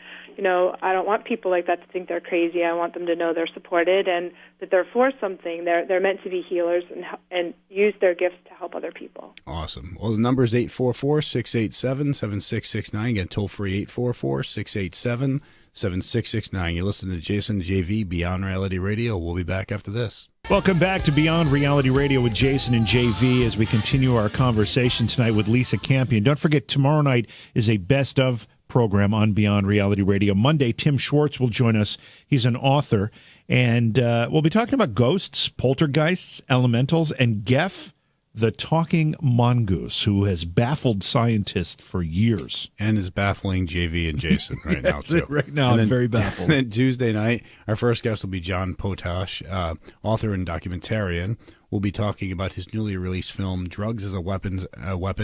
I don't want people like that to think they're crazy. I want them to know they're supported and that they're for something. They're meant to be healers and use their gifts to help other people. Awesome. Well, the number is 844-687-7669. Again, toll free 844-687-7669. You listen to Jason JV, Beyond Reality Radio. We'll be back after this. Welcome back to Beyond Reality Radio with Jason and JV as we continue our conversation tonight with Lisa Campion. Don't forget, tomorrow night is a best of program on Beyond Reality Radio. Monday, Tim Schwartz will join us. He's an author, and we'll be talking about ghosts, poltergeists, elementals, and Geff, the talking mongoose, who has baffled scientists for years. And is baffling JV and Jason right now, too. Right now, I'm very baffled. And then Tuesday night, our first guest will be John Potash, author and documentarian. We'll be talking about his newly released film, Drugs as a Weapon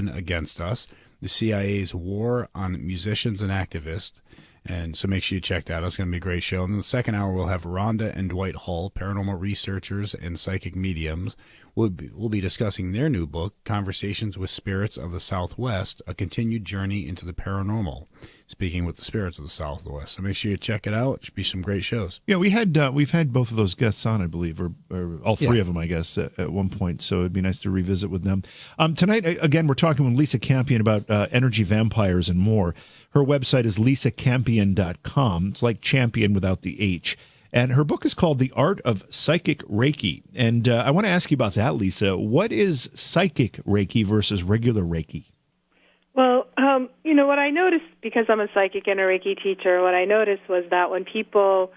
Against Us, the CIA's War on Musicians and Activists. And so make sure you check that out. It's going to be a great show. And in the second hour, we'll have Rhonda and Dwight Hull, paranormal researchers and psychic mediums. We'll be discussing their new book, Conversations with Spirits of the Southwest, a continued journey into the paranormal, speaking with the spirits of the Southwest. So make sure you check it out. It should be some great shows. Yeah, we've had both of those guests on, I believe, or all three of them, I guess, at one point. So it'd be nice to revisit with them. Tonight, again, we're talking with Lisa Campion about energy vampires and more. Her website is lisacampion.com. It's like champion without the H. And her book is called The Art of Psychic Reiki. And I want to ask you about that, Lisa. What is psychic Reiki versus regular Reiki? Well, what I noticed, because I'm a psychic and a Reiki teacher, what I noticed was that when people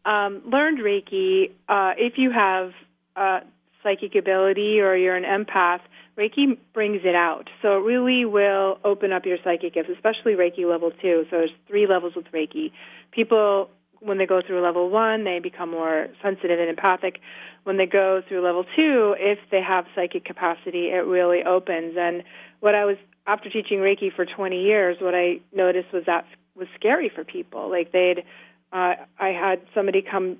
learned Reiki, if you have psychic ability or you're an empath, Reiki brings it out. So it really will open up your psychic gifts, especially Reiki level 2. So there's 3 levels with Reiki. People, when they go through level 1, they become more sensitive and empathic. When they go through level 2, if they have psychic capacity, it really opens. And after teaching Reiki for 20 years, what I noticed was that was scary for people. Like I had somebody come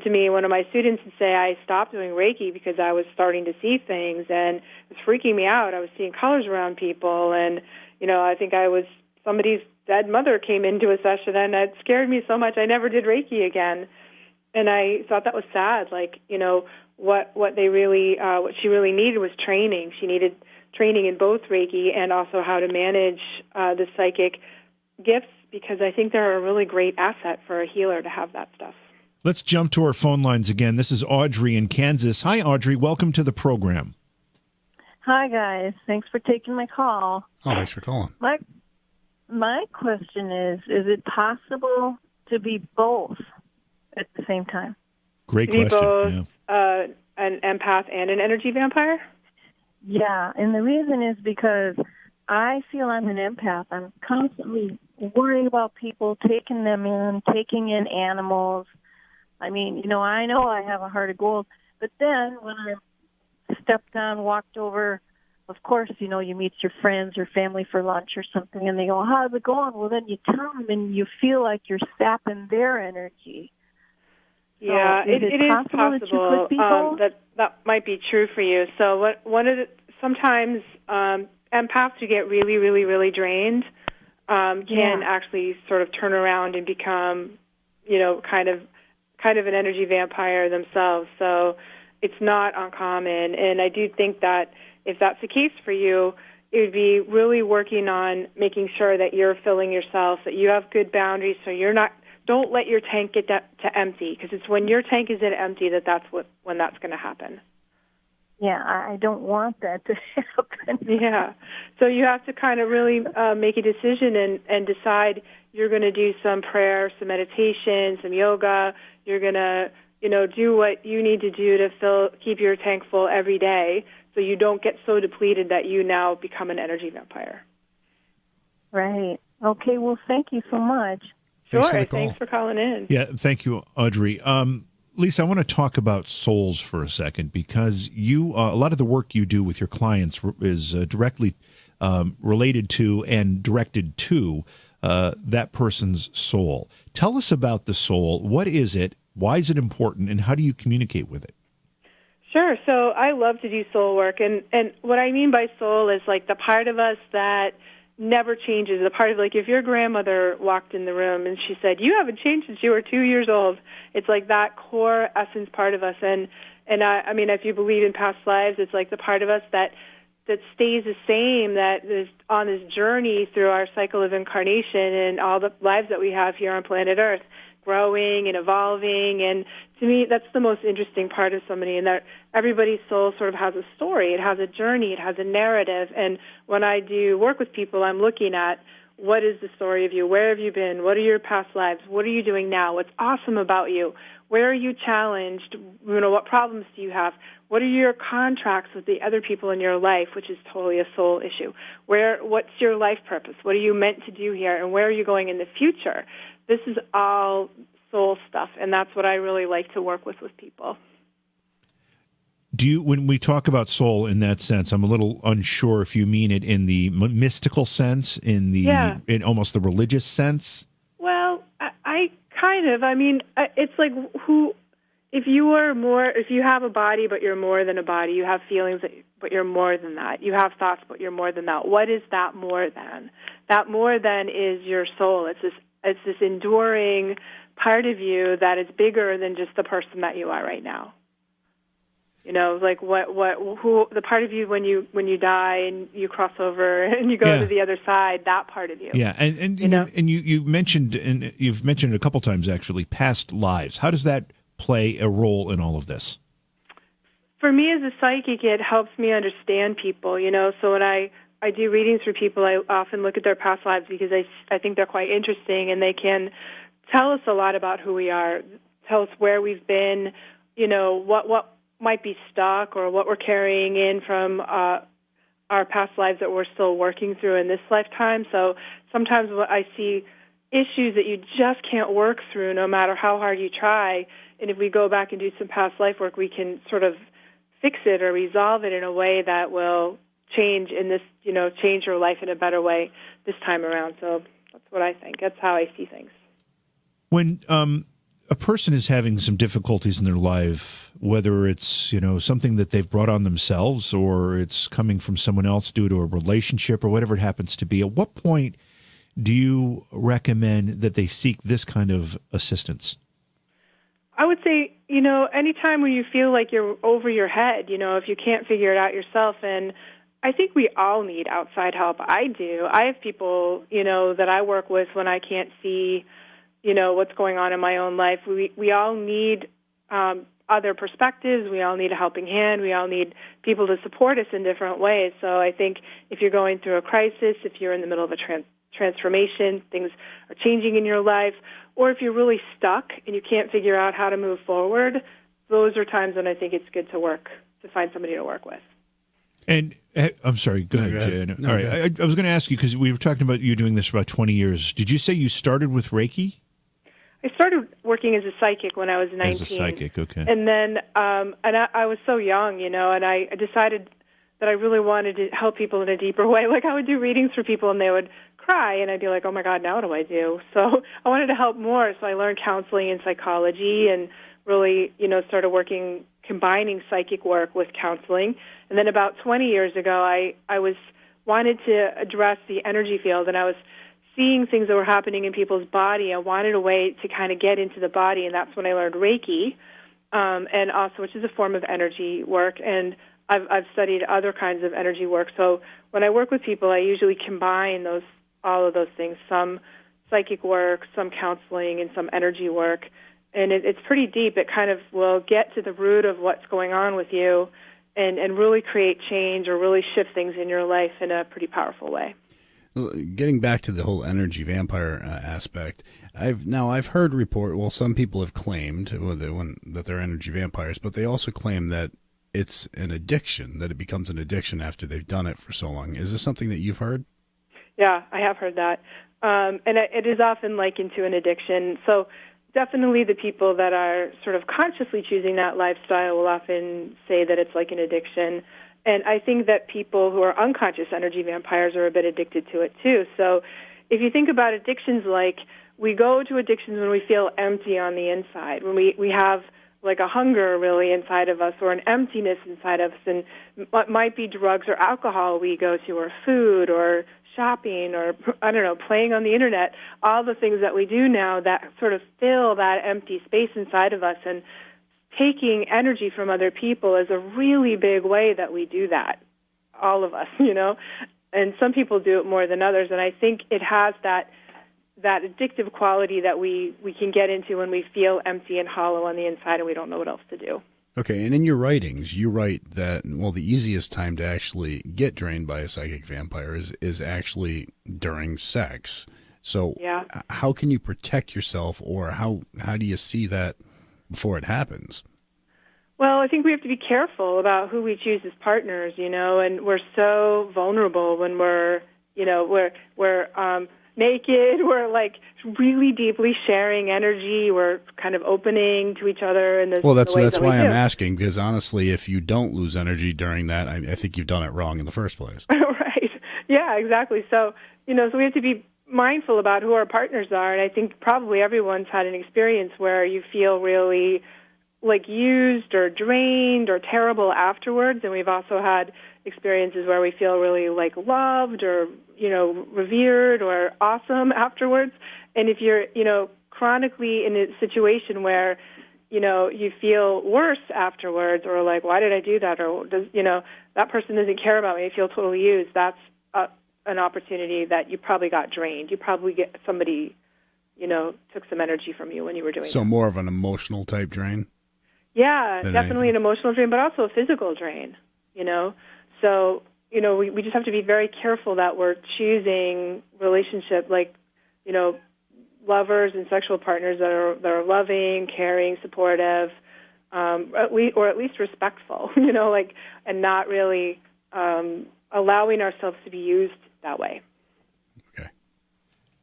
to me, one of my students, and say, I stopped doing Reiki because I was starting to see things, and it was freaking me out. I was seeing colors around people, and, I think somebody's dead mother came into a session, and it scared me so much I never did Reiki again. And I thought that was sad. Like, what she really needed was training. She needed training in both Reiki and also how to manage the psychic gifts, because I think they're a really great asset for a healer to have that stuff. Let's jump to our phone lines again. This is Audrey in Kansas. Hi, Audrey. Welcome to the program. Hi, guys. Thanks for taking my call. Oh, thanks for calling. My question is it possible to be both at the same time? Great question. Both, an empath and an energy vampire? Yeah, and the reason is because I feel I'm an empath. I'm constantly worrying about people, taking them in, taking in animals. I mean, I know I have a heart of gold, but then when I stepped on, walked over, of course, you meet your friends or family for lunch or something, and they go, how's it going? Well, then you tell them, and you feel like you're sapping their energy. Yeah, so it is possible that might be true for you. So sometimes empaths who get really, really, really drained can actually sort of turn around and become, kind of an energy vampire themselves. So it's not uncommon. And I do think that if that's the case for you, it would be really working on making sure that you're filling yourself, that you have good boundaries, so don't let your tank get to empty, because it's when your tank is at empty when that's going to happen. Yeah, I don't want that to happen. Yeah. So you have to kind of really make a decision and decide you're going to do some prayer, some meditation, some yoga. You're going to, do what you need to do to keep your tank full every day so you don't get so depleted that you now become an energy vampire. Right. Okay, well, thank you so much. Sure, Thanks for calling in. Yeah, thank you, Audrey. Lisa, I want to talk about souls for a second because you a lot of the work you do with your clients is directly related to and directed to that person's soul. Tell us about the soul. What is it? Why is it important? And how do you communicate with it? Sure. So I love to do soul work. And what I mean by soul is like the part of us that never changes. The part of, like, if your grandmother walked in the room and she said, "You haven't changed since you were 2 years old," it's like that core essence part of us. And I mean, if you believe in past lives, it's like the part of us that stays the same, that is on this journey through our cycle of incarnation and all the lives that we have here on planet Earth, growing and evolving. And to me, that's the most interesting part of somebody, and that everybody's soul sort of has a story. It has a journey. It has a narrative. And when I do work with people, I'm looking at what is the story of you? Where have you been? What are your past lives? What are you doing now? What's awesome about you? Where are you challenged? What problems do you have? What are your contracts with the other people in your life, which is totally a soul issue? What's your life purpose? What are you meant to do here? And where are you going in the future? This is all soul stuff, and that's what I really like to work with people. Do you, when we talk about soul in that sense, I'm a little unsure if you mean it in the mystical sense, in almost the religious sense? Well, I kind of. I mean, it's like if you have a body but you're more than a body, you have feelings but you're more than that. You have thoughts but you're more than that. What is that more than? That more than is your soul. It's this enduring part of you that is bigger than just the person that you are right now. Like who the part of you when you die and you cross over and you go to the other side, that part of you. Yeah, and you mentioned, and you've mentioned it a couple times actually, past lives. How does that play a role in all of this? For me as a psychic, it helps me understand people. So when I do readings for people, I often look at their past lives because I think they're quite interesting, and they can tell us a lot about who we are, tell us where we've been, what might be stuck or what we're carrying in from our past lives that we're still working through in this lifetime. So sometimes I see issues that you just can't work through no matter how hard you try, and if we go back and do some past life work, we can sort of fix it or resolve it in a way that will change your life in a better way this time around. So that's what I think. That's how I see things. When a person is having some difficulties in their life, whether it's something that they've brought on themselves or it's coming from someone else due to a relationship or whatever it happens to be, at what point do you recommend that they seek this kind of assistance? I would say, anytime when you feel like you're over your head, if you can't figure it out yourself, and I think we all need outside help. I do. I have people, that I work with when I can't see what's going on in my own life. We all need other perspectives. We all need a helping hand. We all need people to support us in different ways. So I think if you're going through a crisis, if you're in the middle of a transformation, things are changing in your life, or if you're really stuck and you can't figure out how to move forward, those are times when I think it's good to find somebody to work with. And I'm sorry, go ahead, Jen. No, all right, I was going to ask you, because we were talking about you doing this for about 20 years. Did you say you started with Reiki? I started working as a psychic when I was 19. As a psychic, okay. And then, I was so young, and I decided that I really wanted to help people in a deeper way. Like, I would do readings for people, and they would cry, and I'd be like, oh, my God, now what do I do? So I wanted to help more, so I learned counseling and psychology and really, started combining psychic work with counseling. And then about 20 years ago, I wanted to address the energy field, and I was seeing things that were happening in people's body. I wanted a way to kind of get into the body, and that's when I learned Reiki, and also, which is a form of energy work. And I've studied other kinds of energy work. So when I work with people, I usually combine all of those things, some psychic work, some counseling, and some energy work. And it's pretty deep. It kind of will get to the root of what's going on with you and really create change or really shift things in your life in a pretty powerful way. Getting back to the whole energy vampire aspect, I've heard some people have claimed that they're energy vampires, but they also claim that it's an addiction, that it becomes an addiction after they've done it for so long. Is this something that you've heard? Yeah, I have heard that. And it is often likened to an addiction. So definitely the people that are sort of consciously choosing that lifestyle will often say that it's like an addiction. And I think that people who are unconscious energy vampires are a bit addicted to it too. So if you think about addictions, like we go to addictions when we feel empty on the inside, when we have like a hunger really inside of us or an emptiness inside of us, and what might be drugs or alcohol we go to, or food or shopping, or I don't know, playing on the internet, all the things that we do now that sort of fill that empty space inside of us. And taking energy from other people is a really big way that we do that, all of us, and some people do it more than others, and I think it has that addictive quality that we can get into when we feel empty and hollow on the inside and we don't know what else to do. Okay, and in your writings, you write that, the easiest time to actually get drained by a psychic vampire is actually during sex. So yeah. How can you protect yourself, or how do you see that before it happens? Well, I think we have to be careful about who we choose as partners, and we're so vulnerable when we're naked, we're like really deeply sharing energy, we're kind of opening to each other. And that's why I'm asking, because honestly, if you don't lose energy during that, I think you've done it wrong in the first place. Right. Yeah, exactly. So, so we have to be mindful about who our partners are, and I think probably everyone's had an experience where you feel really like used or drained or terrible afterwards, and we've also had experiences where we feel really like loved or revered or awesome afterwards. And if you're chronically in a situation where you feel worse afterwards, or like, why did I do that, or does that person doesn't care about me, I feel totally used, that's an opportunity that you probably got drained. You probably get somebody took some energy from you when you were doing so that. More of an emotional type drain. Yeah, definitely an emotional drain, but also a physical drain, So, we just have to be very careful that we're choosing relationship, like, lovers and sexual partners that are loving, caring, supportive, at least respectful, and not really allowing ourselves to be used that way.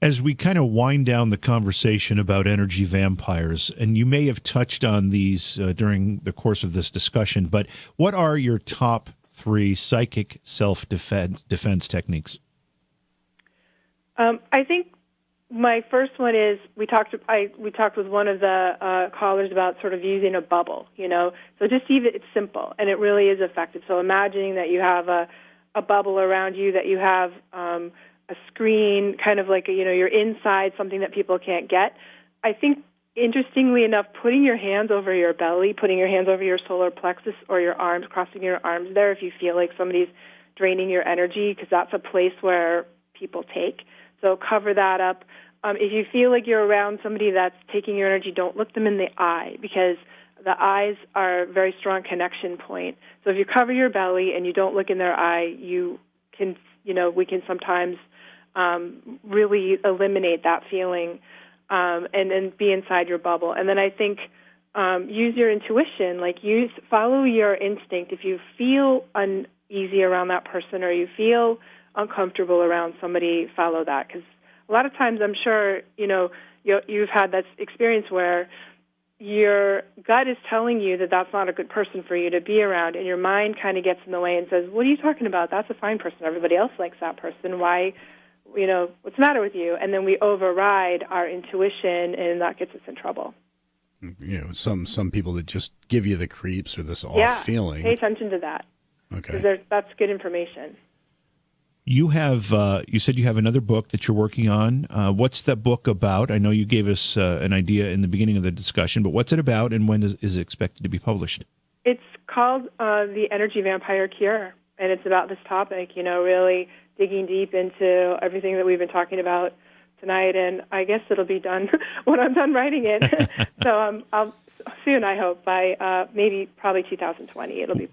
As we kind of wind down the conversation about energy vampires, and you may have touched on these during the course of this discussion, but what are your top 3 psychic self-defense techniques? I think my first one is we talked with one of the callers about sort of using a bubble, So just it's simple, and it really is effective. So imagining that you have a bubble around you, that you have a screen, kind of like you're inside something that people can't get. I think, interestingly enough, putting your hands over your belly, putting your hands over your solar plexus or your arms, crossing your arms there if you feel like somebody's draining your energy, because that's a place where people take. So cover that up. If you feel like you're around somebody that's taking your energy, don't look them in the eye, because the eyes are a very strong connection point. So if you cover your belly and you don't look in their eye, you can, we can sometimes really eliminate that feeling, and then be inside your bubble. And then I think use your intuition, follow your instinct. If you feel uneasy around that person, or you feel uncomfortable around somebody, follow that. Because a lot of times, I'm sure you've had that experience where your gut is telling you that that's not a good person for you to be around, and your mind kind of gets in the way and says, "What are you talking about? That's a fine person. Everybody else likes that person. Why?" what's the matter with you? And then we override our intuition, and that gets us in trouble. Some people that just give you the creeps or this off feeling. Pay attention to that. Okay. Because that's good information. You have, you said you have another book that you're working on. What's that book about? I know you gave us an idea in the beginning of the discussion, but what's it about, and when is it expected to be published? It's called The Energy Vampire Cure, and it's about this topic, really digging deep into everything that we've been talking about tonight, and I guess it'll be done when I'm done writing it. So I'll soon, I hope, by probably 2020, it'll be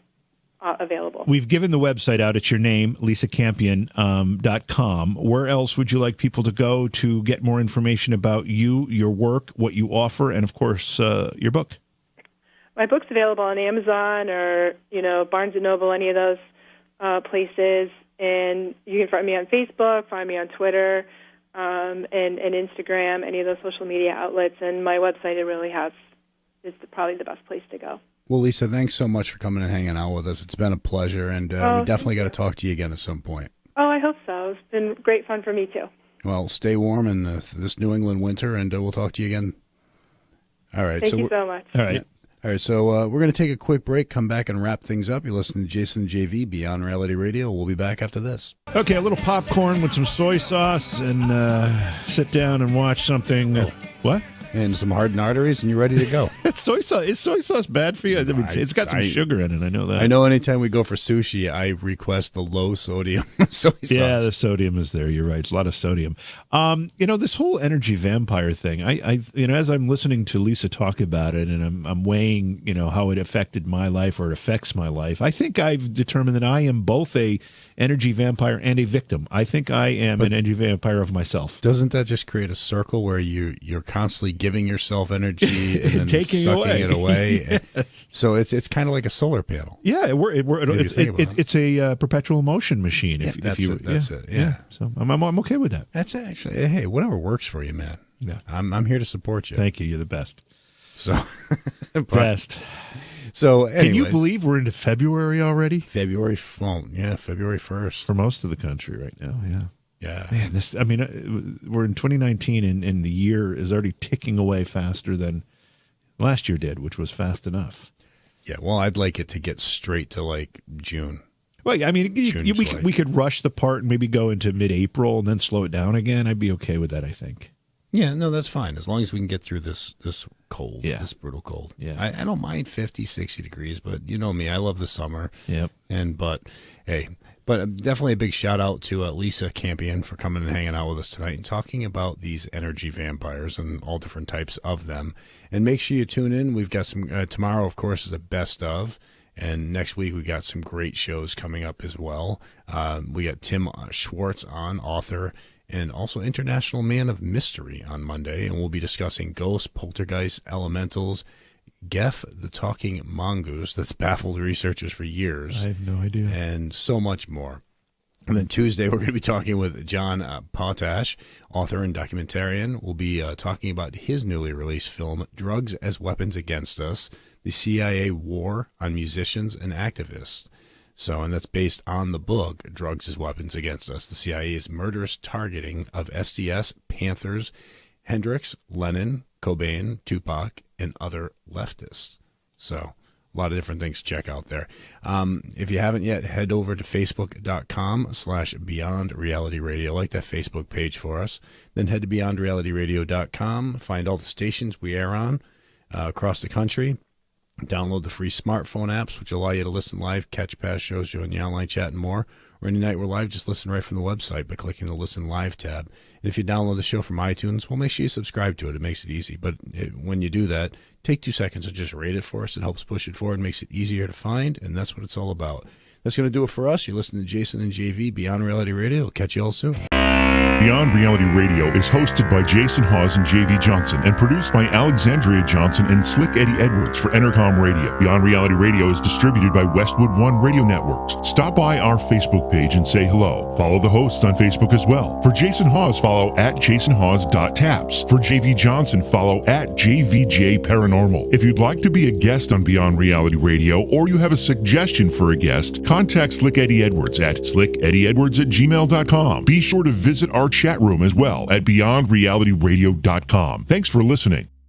available. We've given the website out. It's your name, lisacampion.com. Where else would you like people to go to get more information about you, your work, what you offer, and, of course, your book? My book's available on Amazon or, Barnes & Noble, any of those places. And you can find me on Facebook, find me on Twitter, and Instagram, any of those social media outlets. And my website, is probably the best place to go. Well, Lisa, thanks so much for coming and hanging out with us. It's been a pleasure, and we definitely got to talk to you again at some point. Oh, I hope so. It's been great fun for me, too. Well, stay warm in this New England winter, and we'll talk to you again. All right. Thank you so much. All right. Yeah. All right, so we're going to take a quick break, come back and wrap things up. You're listening to Jason and JV, Beyond Reality Radio. We'll be back after this. Okay, a little popcorn with some soy sauce and sit down and watch something. What? And some hardened arteries, and you're ready to go. Soy sauce. Is soy sauce bad for you? I mean, it's got some sugar in it. I know that. I know anytime we go for sushi, I request the low sodium soy sauce. Yeah, the sodium is there. You're right. A lot of sodium. This whole energy vampire thing, I as I'm listening to Lisa talk about it and I'm weighing, how it affected my life or it affects my life, I think I've determined that I am both a energy vampire and a victim. I think I am an energy vampire of myself. Doesn't that just create a circle where you're constantly giving yourself energy and then taking sucking it away? Yes. So it's kind of like a solar panel. Yeah, it's a perpetual motion machine. That's it. Yeah. So I'm okay with that. That's it, actually. Hey, whatever works for you, man. Yeah, I'm here to support you. Thank you. You're the best. So best. So anyway, can you believe we're into February already? February 1st for most of the country right now. Yeah. Yeah. Man, we're in 2019 and the year is already ticking away faster than last year did, which was fast enough. Yeah. Well, I'd like it to get straight to like June. Well, I mean, we could rush the part and maybe go into mid-April and then slow it down again. I'd be okay with that, I think. Yeah, no, that's fine. As long as we can get through this cold, this brutal cold. Yeah. I don't mind 50, 60 degrees, but you know me, I love the summer. Yep. But definitely a big shout out to Lisa Campion for coming and hanging out with us tonight and talking about these energy vampires and all different types of them. And make sure you tune in. We've got some, tomorrow, of course, is a best of. And next week, we got some great shows coming up as well. We got Tim Schwartz on, author, and also International Man of Mystery on Monday. And we'll be discussing ghosts, poltergeists, elementals, Geff, the talking mongoose that's baffled researchers for years. I have no idea. And so much more. And then Tuesday, we're going to be talking with John Potash, author and documentarian. We'll be talking about his newly released film, Drugs as Weapons Against Us, the CIA War on Musicians and Activists. So, and that's based on the book, Drugs as Weapons Against Us, the CIA's murderous targeting of SDS, Panthers, Hendrix, Lennon, Cobain, Tupac, and other leftists. So, a lot of different things to check out there. If you haven't yet, head over to facebook.com/Beyond Reality Radio. Like that Facebook page for us. Then head to BeyondRealityRadio.com. Find all the stations we air on across the country. Download the free smartphone apps, which allow you to listen live, catch past shows, join the online chat, and more. Or any night we're live, just listen right from the website by clicking the Listen Live tab. And if you download the show from iTunes, well, make sure you subscribe to it. It makes it easy. But when you do that, take 2 seconds to just rate it for us. It helps push it forward, makes it easier to find, and that's what it's all about. That's going to do it for us. You're listening to Jason and JV, Beyond Reality Radio. We'll catch you all soon. Beyond Reality Radio is hosted by Jason Hawes and JV Johnson and produced by Alexandria Johnson and Slick Eddie Edwards for Entercom Radio. Beyond Reality Radio is distributed by Westwood One Radio Networks. Stop by our Facebook page and say hello. Follow the hosts on Facebook as well. For Jason Hawes, follow @JasonHawes.taps. For JV Johnson, follow @JVJ Paranormal. If you'd like to be a guest on Beyond Reality Radio or you have a suggestion for a guest, contact Slick Eddie Edwards at slickeddieedwards@gmail.com. Be sure to visit our chat room as well at beyondrealityradio.com. Thanks for listening.